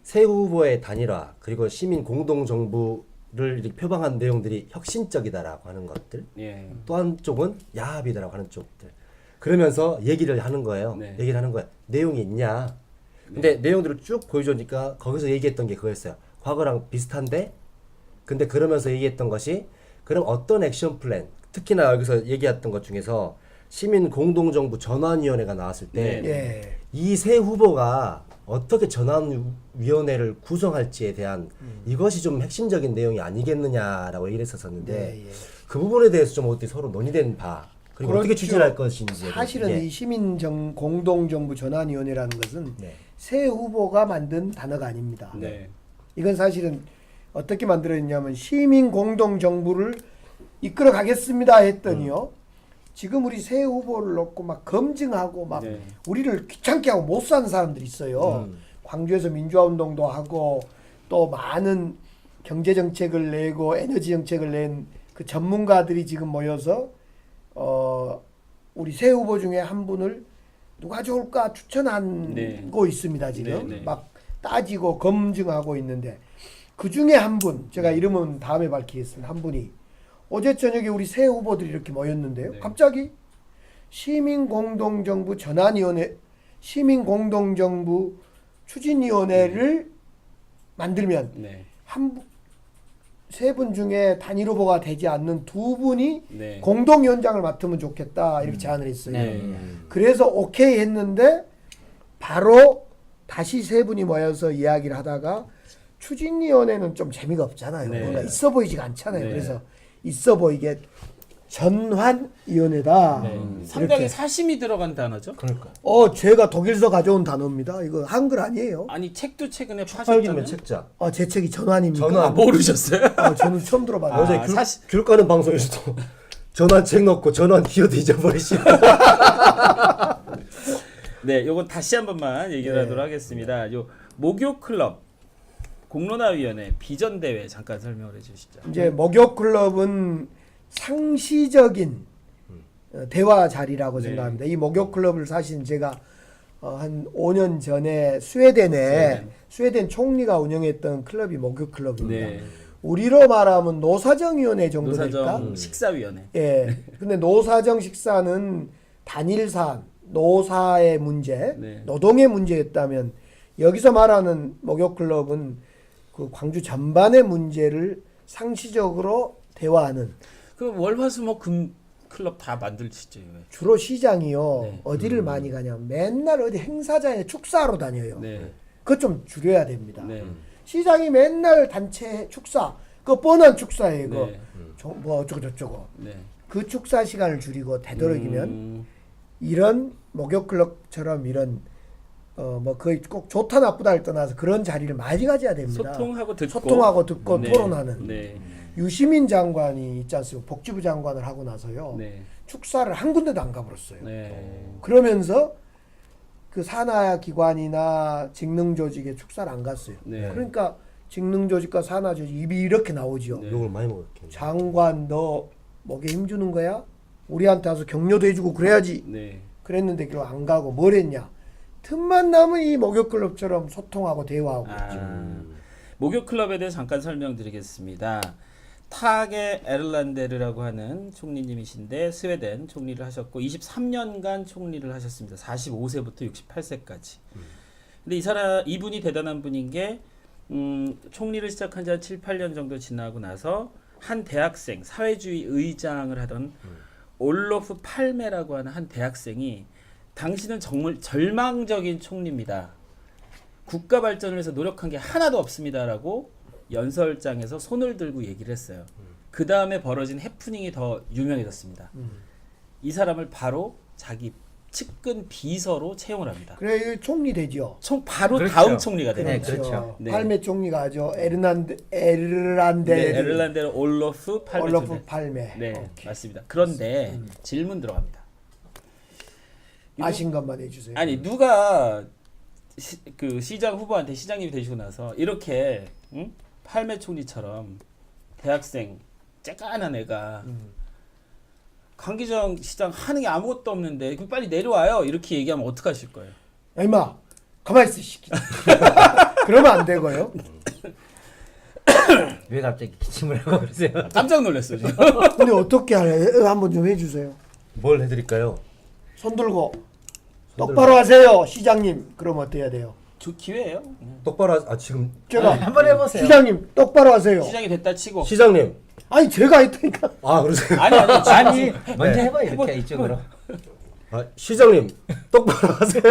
새 후보의 단일화 그리고 시민 공동 정부를 이렇게 표방한 내용들이 혁신적이다라고 하는 것들, 예. 또 한쪽은 야합이다라고 하는 쪽들. 그러면서 얘기를 하는 거예요. 네. 얘기를 하는 거야. 내용이 있냐? 근데 내용들을 쭉 보여주니까 거기서 얘기했던 게 그거였어요. 과거랑 비슷한데, 근데 그러면서 얘기했던 것이 그럼 어떤 액션 플랜, 특히나 여기서 얘기했던 것 중에서 시민 공동정부 전환위원회가 나왔을 때 네. 예. 이 새 후보가 어떻게 전환위원회를 구성할지에 대한 이것이 좀 핵심적인 내용이 아니겠느냐라고 얘기를 했었었는데 네, 예. 그 부분에 대해서 좀 어떻게 서로 논의된 바 그리고 어떻게 그렇죠. 추진할 것인지 사실은 예. 이 시민 공동정부 전환위원회라는 것은 네. 새 후보가 만든 단어가 아닙니다. 네. 이건 사실은 어떻게 만들어졌냐면 시민 공동정부를 이끌어 가겠습니다 했더니요. 지금 우리 새 후보를 놓고 막 검증하고 막 네. 우리를 귀찮게 하고 못 사는 사람들이 있어요. 광주에서 민주화운동도 하고 또 많은 경제 정책을 내고 에너지 정책을 낸 그 전문가들이 지금 모여서 우리 새 후보 중에 한 분을 누가 좋을까 추천하고 네. 있습니다. 지금 네, 네. 막 따지고 검증하고 있는데 그 중에 한 분 제가 이름은 다음에 밝히겠습니다. 한 분이 어제 저녁에 우리 새 후보들이 이렇게 모였는데요. 네. 갑자기 시민공동정부 전환위원회, 시민공동정부 추진위원회를 만들면 네. 세 분 중에 단일 후보가 되지 않는 두 분이 네. 공동위원장을 맡으면 좋겠다 이렇게 제안을 했어요. 네. 그래서 오케이 했는데 바로 다시 세 분이 모여서 이야기를 하다가 추진위원회는 좀 재미가 없잖아요. 네. 뭔가 있어 보이지가 않잖아요. 네. 그래서 있어 보이게 전환위원회다. 네. 이렇게. 상당히 사심이 들어간 단어죠. 그러니까 제가 독일서 가져온 단어입니다. 이거 한글 아니에요. 아니 책도 최근에 팔기면 파셨잖아요. 책자 제 책이 전환입니다. 전환. 아, 모르셨어요? 저는 처음 들어봤는데. 어제 아, 사실- 귤 까는 방송에서도 전환 책 넣고 전환 키워드 잊어버리시고 네, 요건 다시 한 번만 얘기를 네. 하도록 하겠습니다. 요 목욕 클럽 공론화위원회 비전 대회 잠깐 설명을 해주시죠. 이제 목욕 클럽은 상시적인 대화 자리라고 네. 생각합니다. 이 목욕 클럽을 사실 제가 한 5년 전에 스웨덴에 스웨덴 총리가 운영했던 클럽이 목욕 클럽입니다. 네, 우리로 말하면 노사정위원회 정도 될까? 노사정 식사위원회. 예. 근데 노사정 식사는 단일 사안, 노사의 문제, 네. 노동의 문제였다면 여기서 말하는 목욕 클럽은 그 광주 전반의 문제를 상시적으로 대화하는 그 월화수목금 클럽 다 만들시죠. 왜? 주로 시장이요. 네. 어디를 많이 가냐? 맨날 어디 행사장에 축사하러 다녀요. 네, 그거 좀 줄여야 됩니다. 네, 시장이 맨날 단체 축사, 그거 뻔한 축사예요. 그거 네. 뭐 어쩌고 저쩌고. 네. 그 축사 시간을 줄이고 되도록이면 음, 이런 목욕 클럽처럼 이런 뭐 거의 꼭 좋다 나쁘다를 떠나서 그런 자리를 많이 가져야 됩니다. 소통하고 듣고 소통하고 듣고 네, 토론하는. 네, 유시민 장관이 있지 않습니까? 복지부 장관을 하고 나서요. 네, 축사를 한 군데도 안 가버렸어요. 네. 그러면서 그 산하기관이나 직능조직에 축사를 안 갔어요. 네. 그러니까 직능조직과 산하조직 입이 이렇게 나오죠. 네. 욕을 많이 먹었겠네. 장관 너 목에 힘주는 거야? 우리한테 와서 격려도 해주고 그래야지. 네. 그랬는데 결국 안 가고 뭘 했냐? 틈만 나면 이 목욕클럽처럼 소통하고 대화하고 있죠. 목욕 클럽에 대해 잠깐 설명드리겠습니다. 타게 에르란데르라고 하는 총리님이신데 스웨덴 총리를 하셨고 23년간 총리를 하셨습니다. 45세부터 68세까지. 근데 이분이 대단한 분인 게 총리를 시작한 지 한 7, 8년 정도 지나고 나서 한 대학생, 사회주의 의장을 하던 올로프 팔메라고 하는 한 대학생이 당신은 정말 절망적인 총리입니다. 국가 발전을 위해서 노력한 게 하나도 없습니다라고 연설장에서 손을 들고 얘기를 했어요. 그 다음에 벌어진 해프닝이 더 유명해졌습니다. 이 사람을 바로 자기 측근 비서로 채용을 합니다. 그래 이거 총리 되죠. 바로 그렇죠. 다음 총리가 네, 됩니다. 그렇죠. 네. 팔메 총리가 하죠. 네, 에르란데르 에르란데르 올로프 팔메. 올로프 팔메. 네, 오케이. 맞습니다. 그런데 질문 들어갑니다. 아신 것만 해주세요. 아니 누가 그 시장 후보한테 시장님이 되시고 나서 이렇게 응? 팔매 총리처럼 대학생 쬐깐한 애가 강기정 시장 하는 게 아무것도 없는데 그럼 빨리 내려와요 이렇게 얘기하면 어떡하실 거예요? 야, 임마 가만히 있어 시키. 그러면 안 되고요. 왜 갑자기 기침을 하고 그러세요? 깜짝 놀랐어요 지금. 근데 어떻게 할래? 한번 좀 해주세요. 뭘 해드릴까요? 손 들고 똑바로 하세요 시장님. 그럼 어떻게 해야 돼요? 저 기회예요. 똑바로 지금 제가 한번 해보세요. 시장님 똑바로 하세요. 시장이 됐다 치고. 시장님. 아니 제가 했다니까. 아 그러세요? 아니 아니 먼저 네. 해봐요 이렇게 이쪽으로. 아, 시장님 똑바로 하세요.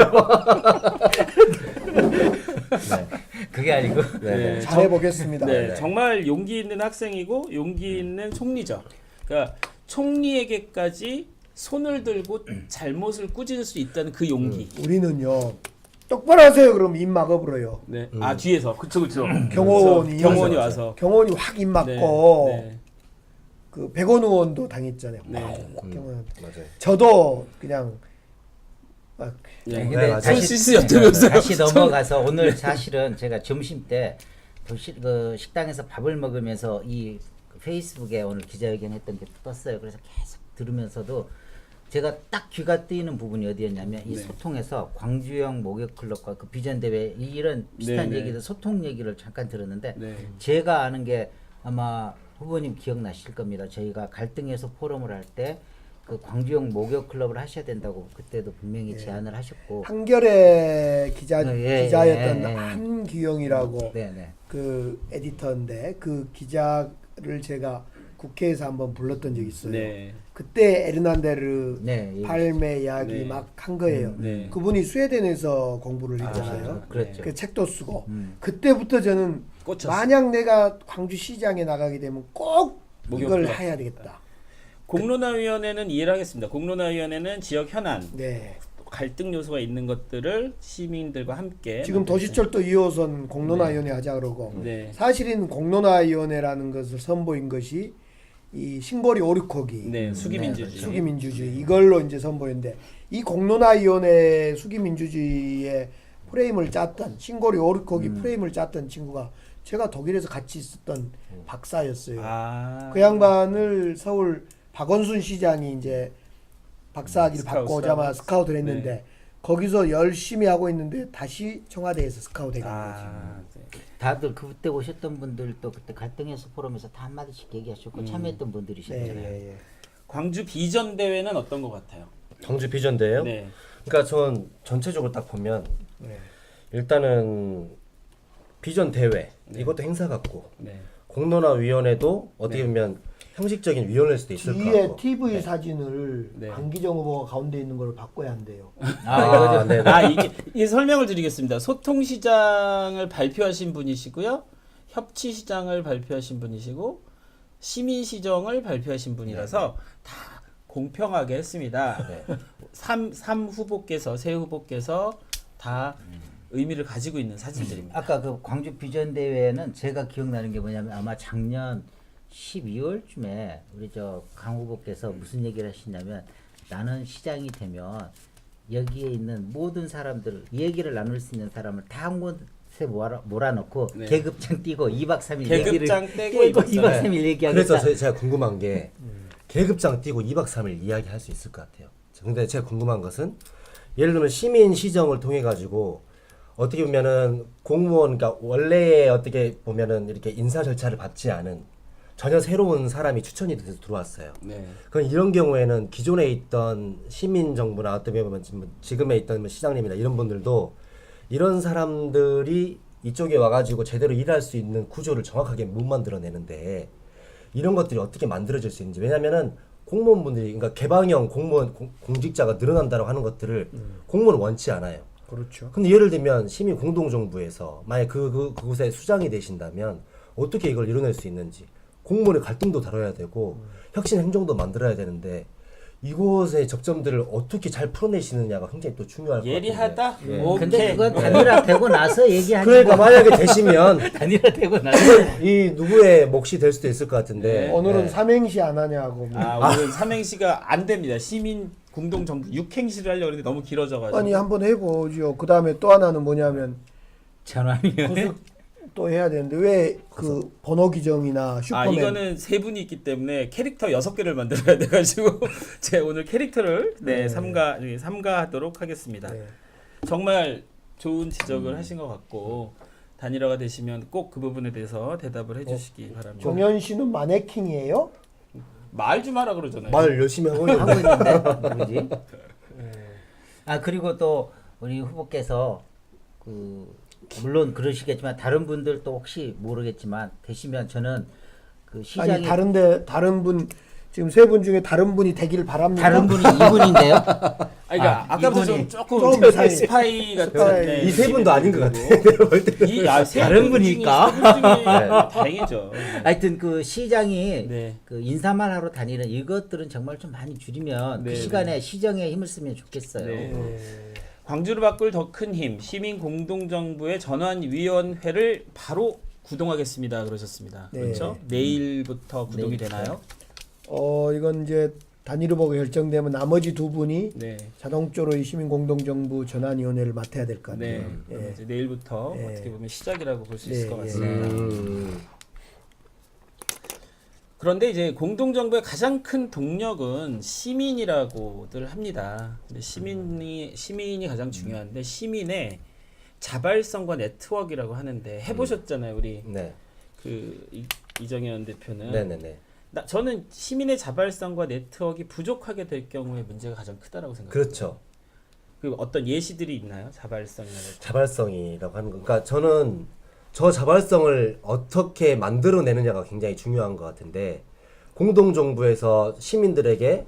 네. 그게 아니고 네. 잘 해보겠습니다. 네, 네. 정말 용기 있는 학생이고 용기 있는 총리죠. 그러니까 총리에게까지 손을 들고 잘못을 꾸짖을 수 있다는 그 용기. 우리는요 똑바로 하세요. 그럼 입 막아버려요. 네. 아 뒤에서 그쵸. 경호원이 경호원이 와서. 경호원이 확 입 막고 네. 그 백원 의원도 당했잖아요. 네. 경호원. 맞아요. 저도 그냥 막 네. 네, 맞아요. 손시스 였다면서요. 다시 넘어가서 오늘 사실은 제가 점심 때 그 식당에서 밥을 먹으면서 이 페이스북에 오늘 기자회견 했던 게 떴어요. 그래서 계속 들으면서도 제가 딱 귀가 뜨이는 부분이 어디였냐면 이 네. 소통에서 광주형 목욕클럽과 그 비전 대회 이런 비슷한 네, 네. 얘기들 소통 얘기를 잠깐 들었는데 네. 제가 아는 게 아마 후보님 기억나실 겁니다. 저희가 갈등에서 포럼을 할 때 그 광주형 목욕 클럽을 하셔야 된다고 그때도 분명히 제안을 하셨고 한겨레 기자였던 예. 한규영이라고 네네 그 에디터인데 그 기자를 제가 국회에서 한번 불렀던 적이 있어요. 네. 그때 에르난데르 네, 예. 팔매 이야기 네. 막 한 거예요. 네. 그분이 스웨덴에서 공부를 했잖아요. 그렇죠. 그 책도 쓰고 음. 그때부터 저는 꽂혔어. 만약 내가 광주시장에 나가게 되면 꼭 이걸 목욕club. 해야 되겠다. 공론화위원회는 이해를 하겠습니다. 공론화위원회는 지역 현안, 네. 갈등 요소가 있는 것들을 시민들과 함께 지금 도시철도 2호선 공론화위원회 하자 그러고 네. 사실은 공론화위원회라는 것을 선보인 것이 이 신고리 오륙호기 네, 수기민주주의. 네, 수기민주주의 이걸로 이제 선보였는데 이 공론화위원회 수기민주주의의 프레임을 짰던 신고리 오륙호기 프레임을 짰던 친구가 제가 독일에서 같이 있었던 박사였어요. 아. 그 양반을 서울 박원순 시장이 이제 박사학위를 받고 오자마자 스카우트를 했는데 네. 거기서 열심히 하고 있는데 다시 청와대에서 스카우트가 된 거지. 아. 네. 다들 그때 오셨던 분들도 그때 갈등에서 포럼에서 다 한마디씩 얘기하셨고 참여했던 분들이셨잖아요. 네. 광주 비전 대회는 어떤 것 같아요? 광주 비전대예요. 네. 그러니까 전 전체적으로 딱 보면 네. 일단은 비전 대회 이것도 행사 같고 네. 공론화위원회도 어떻게 보면 형식적인 위원회일 수도 있을 것 뒤에 같고. TV 사진을 네. 강기정 후보가 가운데 있는 걸 바꿔야 한대요. 아, 네. 아 이게 설명을 드리겠습니다. 소통시장을 발표하신 분이시고요, 협치시장을 발표하신 분이시고, 시민시정을 발표하신 분이라서 다 공평하게 했습니다. 네. 삼 후보께서 세 후보께서 다 의미를 가지고 있는 사진들입니다. 아까 그 광주 비전 대회는 제가 기억나는 게 뭐냐면 아마 작년 12월쯤에 우리 저 강 후보께서 무슨 얘기를 하시냐면 나는 시장이 되면 여기에 있는 모든 사람들 얘기를 나눌 수 있는 사람을 다 한 곳에 몰아넣고 네. 계급장 띄고 2박 3일 계급장 얘기를 떼고 떼고 2박 2박 3일 얘기하겠다. 그래서 제가 궁금한 게 계급장 띄고 2박 3일 이야기할 수 있을 것 같아요. 근데 제가 궁금한 것은 예를 들면 시민 시정을 통해 가지고 어떻게 보면은 공무원 그러니까 원래 어떻게 보면은 이렇게 인사 절차를 밟지 않은 전혀 새로운 사람이 추천이 돼서 들어왔어요. 네. 그럼 이런 경우에는 기존에 있던 시민 정부나 어떻게 보면 지금에 있던 시장님이나 이런 분들도 이런 사람들이 이쪽에 와가지고 제대로 일할 수 있는 구조를 정확하게 못 만들어내는데 이런 것들이 어떻게 만들어질 수 있는지. 왜냐면은 공무원분들이 그러니까 개방형 공무원 공직자가 늘어난다고 하는 것들을 공무원은 원치 않아요. 그렇죠. 근데 예를 들면 시민 공동정부에서 만약 그곳에 수장이 되신다면 어떻게 이걸 이뤄낼 수 있는지. 공무원의 갈등도 다뤄야 되고 혁신 행정도 만들어야 되는데 이곳의 접점들을 어떻게 잘 풀어내시느냐가 굉장히 또 중요할 것 같아요. 예리하다. 예. 오케이. 근데 그건 단일화되고 나서 얘기하는 그러니까 거. 만약에 되시면 단일화되고 나서 이 누구의 몫이 될 수도 있을 것 같은데 네. 오늘은 네. 삼행시 안 하냐고. 오늘 삼행시가 안 됩니다. 시민 공동정부 육행시를 하려고 했는데 너무 길어져가지고. 아니 한번 해보죠. 그 다음에 또 하나는 뭐냐면 전환위원회. 또 해야 되는데 왜 그 번호 기정이나 슈퍼맨 이거는 세 분이 있기 때문에 캐릭터 6개를 만들어야 돼가지고 제가 오늘 캐릭터를 삼가하도록 하겠습니다. 네. 정말 좋은 지적을 하신 것 같고 단일화가 되시면 꼭 그 부분에 대해서 대답을 해주시기 바랍니다. 정현 씨는 마네킹이에요? 말 좀 하라 그러잖아요. 말 열심히 하고 하고 있는데 있는데 누구지? 아 그리고 또 우리 후보께서 그 물론 그러시겠지만 다른 분들도 혹시 모르겠지만 되시면 저는 그 시장이 아니 다른 분 지금 세 분 중에 다른 분이 되기를 바랍니다. 다른 분이 이분인데요. 그러니까 아까부터 이분이 조금 좀 이상해. 스파이 같은 이 세 분도 아닌 것 같아. 다른 분이니까. 다행이죠. 하여튼 그 시장이 네. 그 인사만 하러 다니는 이것들은 정말 좀 많이 줄이면 네, 그 시간에 시정에 힘을 쓰면 좋겠어요. 네. 광주를 바꿀 더 큰 힘 시민 공동정부의 전환위원회를 바로 구동하겠습니다. 그러셨습니다. 네. 그렇죠? 내일부터 구동이 내일부터. 되나요? 이건 이제 단일 후보가 결정되면 나머지 두 분이 네. 자동적으로 이 시민 공동정부 전환위원회를 맡아야 될 것 같아요. 네. 그럼 이제 내일부터 네. 어떻게 보면 시작이라고 볼 수 네, 있을 것 예. 같습니다. 그런데 이제 공동정부의 가장 큰 동력은 시민이라고들 합니다. 근데 시민이 가장 중요한데 시민의 자발성과 네트워크라고 하는데 해보셨잖아요, 우리 네. 그 이정현 대표는. 네네네. 저는 시민의 자발성과 네트워크가 부족하게 될 경우에 문제가 가장 크다라고 생각합니다. 그렇죠. 그 어떤 예시들이 있나요? 자발성이나 네트워크. 자발성이라고 하는 거. 그러니까 저는 저 자발성을 어떻게 만들어내느냐가 굉장히 중요한 것 같은데 공동정부에서 시민들에게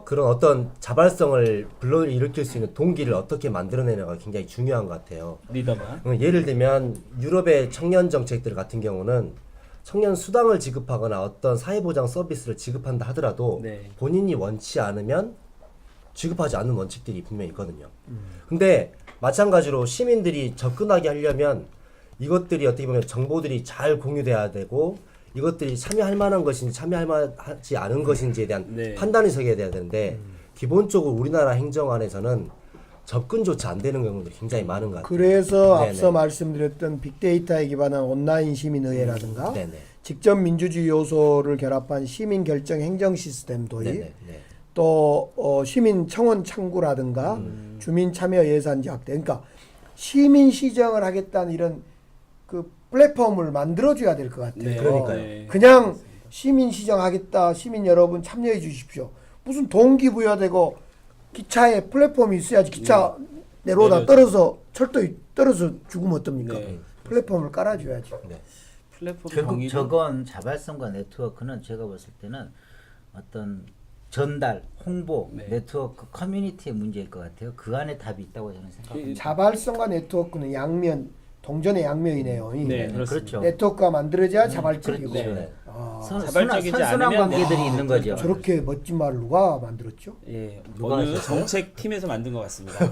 그런 어떤 자발성을 불러일으킬 수 있는 동기를 어떻게 만들어내냐가 굉장히 중요한 것 같아요. 리더가. 예를 들면 유럽의 청년 정책들 같은 경우는 청년 수당을 지급하거나 어떤 사회보장 서비스를 지급한다 하더라도 네. 본인이 원치 않으면 지급하지 않는 원칙들이 분명히 있거든요. 근데 마찬가지로 시민들이 접근하게 하려면 이것들이 어떻게 보면 정보들이 잘 공유돼야 되고 이것들이 참여할 만한 것인지 참여하지 않은 것인지에 대한 네. 판단이 서게 돼야 되는데 기본적으로 우리나라 행정안에서는 접근조차 안 되는 경우들이 굉장히 많은 것 같아요. 그래서 네네. 앞서 말씀드렸던 빅데이터에 기반한 온라인 시민의회라든가 네네. 직접 민주주의 요소를 결합한 시민 결정 행정 시스템 도입, 네네. 네. 또 시민 청원 창구라든가 주민 참여 예산제 확대. 그러니까 시민 시정을 하겠다는 이런 그 플랫폼을 만들어줘야 될 것 같아요. 네. 그러니까요. 네. 그냥 시민 시정하겠다, 시민 여러분 참여해 주십시오. 무슨 동기부여되고 기차에 플랫폼이 있어야지 기차 내려오다 떨어서 철도에 떨어져 죽으면 어떡합니까? 네. 플랫폼을 깔아줘야죠. 네. 플랫폼 결국 정의도 저건 자발성과 네트워크는 제가 봤을 때는 어떤 전달, 홍보, 네. 네트워크, 커뮤니티의 문제일 것 같아요. 그 안에 답이 있다고 저는 생각합니다. 자발성과 네트워크는 양면, 동전의 양면이네요. 네, 그렇습니다. 그렇죠. 네트워크가 만들어져야 자발적이고. 그렇죠. 네. 아, 자발적이지 선순환 않으면 관계들이 있는 거죠. 저렇게 멋진 말을 누가 만들었죠? 예, 누가 어느 하셨어요? 정책팀에서 만든 것 같습니다.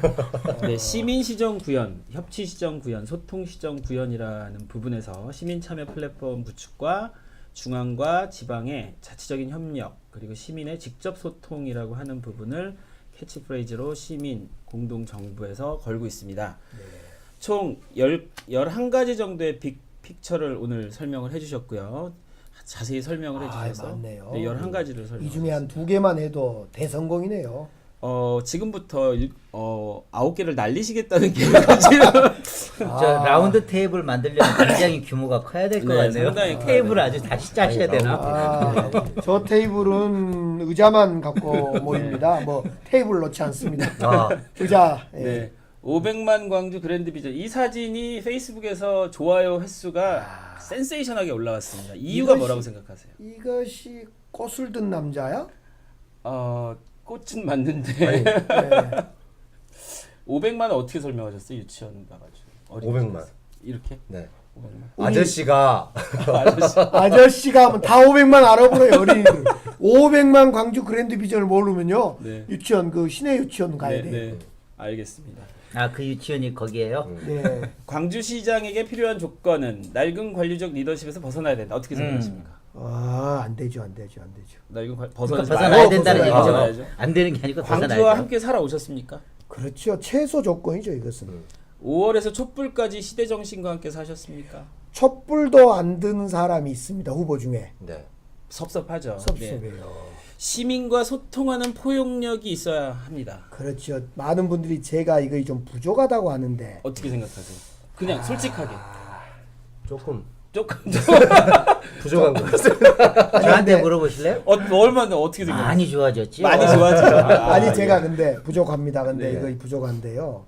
네, 시민시정구현, 협치시정구현, 소통시정구현이라는 부분에서 시민참여 플랫폼 구축과 중앙과 지방의 자치적인 협력 그리고 시민의 직접 소통이라고 하는 부분을 캐치프레이즈로 시민 공동정부에서 걸고 있습니다. 총 11가지 정도의 픽처를 오늘 설명을 해주셨고요. 자세히 설명을 해주셔서 맞네요. 네, 11가지를 설명. 이 중에 한 2개만 해도 대성공이네요. 지금부터 9개를 날리시겠다는 계획을 지금 저 라운드 테이블 만들려면 굉장히 규모가 커야 될 것 네, 같네요. 상당히 테이블을 아주 다시 짜셔야 되나? 아, 저 테이블은 의자만 갖고 모입니다. 뭐 테이블 놓지 않습니다. 아, 의자. 예. 네. 500만 광주 그랜드 비전 이 사진이 페이스북에서 좋아요 횟수가 센세이션하게 올라왔습니다. 이유가 이것이- 뭐라고 생각하세요? 이것이 꽃을 든 남자야? 꽃은 맞는데 아니, 네. 500만은 어떻게 설명하셨어요? 유치원 가가지고 어린 500만. 집에서. 이렇게 네. 500만. 아저씨가 아저씨. 아저씨가 하면 다 500만 알아보래요. 어린이들. 500만 광주 그랜드 비전을 모르면요. 네. 유치원 그 시내 유치원 가야 네, 돼. 네. 알겠습니다. 아, 그 유치원이 거기에요? 네. 광주시장에게 필요한 조건은 낡은 관료적 리더십에서 벗어나야 된다. 어떻게 생각하십니까? 안 되죠. 나 이거 그러니까 벗어나지 벗어나야 말고 된다는 벗어나야죠. 얘기죠. 안 되는 게 아니고 광주와 벗어나야죠. 함께 살아오셨습니까? 그렇죠. 최소 조건이죠, 이것은. 5월에서 촛불까지 시대정신과 함께 사셨습니까? 촛불도 안 드는 사람이 있습니다. 후보 중에. 네. 섭섭하죠. 네. 섭섭해요. 시민과 소통하는 포용력이 있어야 합니다. 그렇죠. 많은 분들이 제가 이거 좀 부족하다고 하는데 어떻게 생각하세요? 그냥 솔직하게. 조금 조금 부족한 것 같습니다. 저한테 물어보실래요? 얼마나 어떻게 생각해요? 많이 좋아졌지. 많이 좋아지죠. 아니 예. 제가 근데 부족합니다. 근데 네. 이거 부족한데요.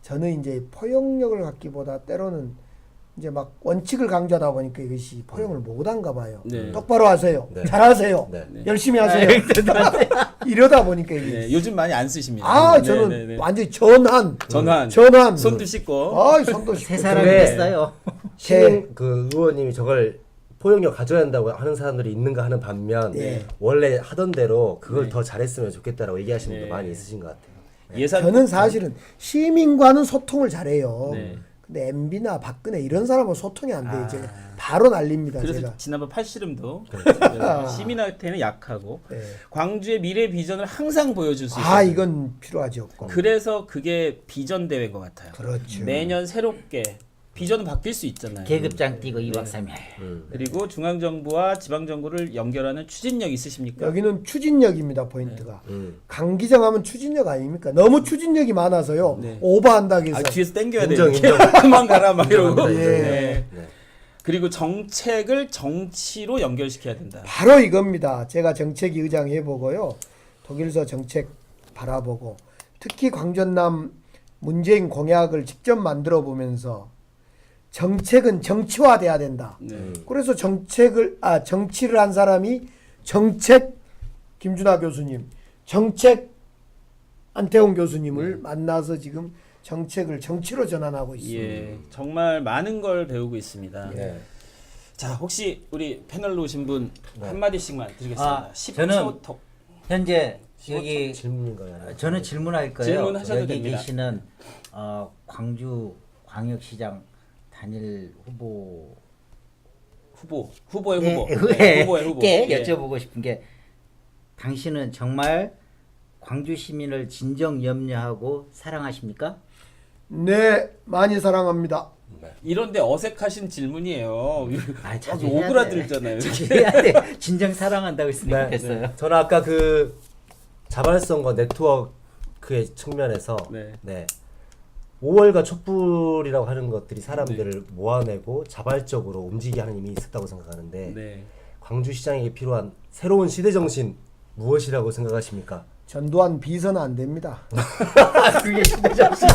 저는 이제 포용력을 갖기보다 때로는 이제 막 원칙을 강조하다 보니까 이것이 포용을 못한가 봐요. 네. 똑바로 하세요. 네. 잘하세요. 네. 열심히 하세요. 이러다 보니까 이게 네, 요즘 많이 안 쓰십니다. 저는 네, 네, 네. 완전히 전환. 전환. 손도 씻고. 손도 새 씻고. 사람이 그래. 됐어요. 시민 그 의원님이 저걸 포용력 가져야 한다고 하는 사람들이 있는가 하는 반면 예. 원래 하던 대로 그걸 네. 더 잘했으면 좋겠다라고 얘기하시는 분도 네. 많이 있으신 것 같아요. 예산 저는 사실은 시민과는 소통을 잘해요. 네. 근데 MB나 박근혜 이런 사람은 소통이 안 돼. 이제 바로 날립니다. 그래서 제가. 지난번 팔씨름도 네, 시민한테는 약하고 네. 광주의 미래 비전을 항상 보여줄 수 있어요. 이건 필요하죠. 꼭. 그래서 그게 비전 대회인 것 같아요. 그렇죠. 매년 새롭게 비전은 바뀔 수 있잖아요. 계급장 뛰고 2박 3일. 그리고 중앙 정부와 지방 정부를 연결하는 추진력 있으십니까? 여기는 추진력입니다. 포인트가. 강기정 하면 추진력 아닙니까? 너무 추진력이 많아서요. 네. 오버한다고 해서. 뒤에서 땡겨야 인정, 돼. 인정. 그만 가라 막 이러고. 예. 네. 네. 그리고 정책을 정치로 연결시켜야 된다. 바로 이겁니다. 제가 정책위 의장 해보고요. 독일서 정책 바라보고 특히 광전남 문재인 공약을 직접 만들어 보면서 정책은 정치화돼야 된다. 네. 그래서 정치를 한 사람이 정책 김준하 교수님, 정책 안태홍 교수님을 만나서 지금 정책을 정치로 전환하고 있습니다. 예, 정말 많은 걸 배우고 있습니다. 네. 자, 혹시 우리 패널로 오신 분 네. 한마디씩만 드리겠습니다. 10초 저는 톡. 현재 여기 질문인가요? 저는 질문할 거예요. 질문하셔도 여기 됩니다. 계시는 광주 광역시장 단일 후보의 예, 후보. 예, 네, 후보의 후보. 께 예. 여쭤보고 싶은 게 당신은 정말 광주 시민을 진정 염려하고 사랑하십니까? 네, 많이 사랑합니다. 이런데 어색하신 질문이에요. 자주 아주 해야 오그라들잖아요. 돼. 자주 해야 돼. 진정 사랑한다고 했으니까 네. 됐어요. 저는 아까 그 자발성과 네트워크의 측면에서 네. 네. 5월과 촛불이라고 하는 것들이 사람들을 모아내고 자발적으로 움직이게 하는 힘이 있었다고 생각하는데 네. 광주시장에게 필요한 새로운 시대정신 무엇이라고 생각하십니까? 전두환 비서는 안 됩니다. 그게 시대정신.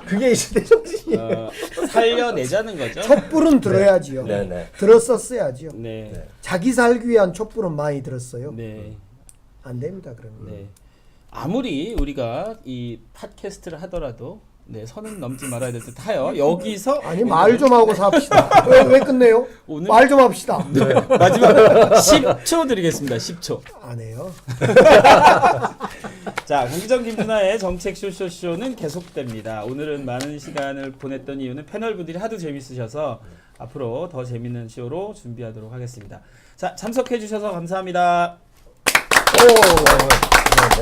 그게 시대정신이에요. 살려내자는 거죠. 촛불은 들어야지요. 네네. 들었었어야지요. 네. 네. 자기 살기 위한 촛불은 많이 들었어요. 네. 안 됩니다. 그러면. 네. 아무리 우리가 이 팟캐스트를 하더라도 네, 선은 넘지 말아야 될 듯하여 여기서 아니 말 좀 하고 삽시다. 왜 끝내요? 오늘- 말 좀 합시다. 마지막 10초 드리겠습니다. 10초. 안 해요. 자, 강기정 김준하의 정책 쇼쇼쇼는 계속됩니다. 오늘은 많은 시간을 보냈던 이유는 패널분들이 하도 재밌으셔서 앞으로 더 재밌는 쇼로 준비하도록 하겠습니다. 자, 참석해 주셔서 감사합니다. 오.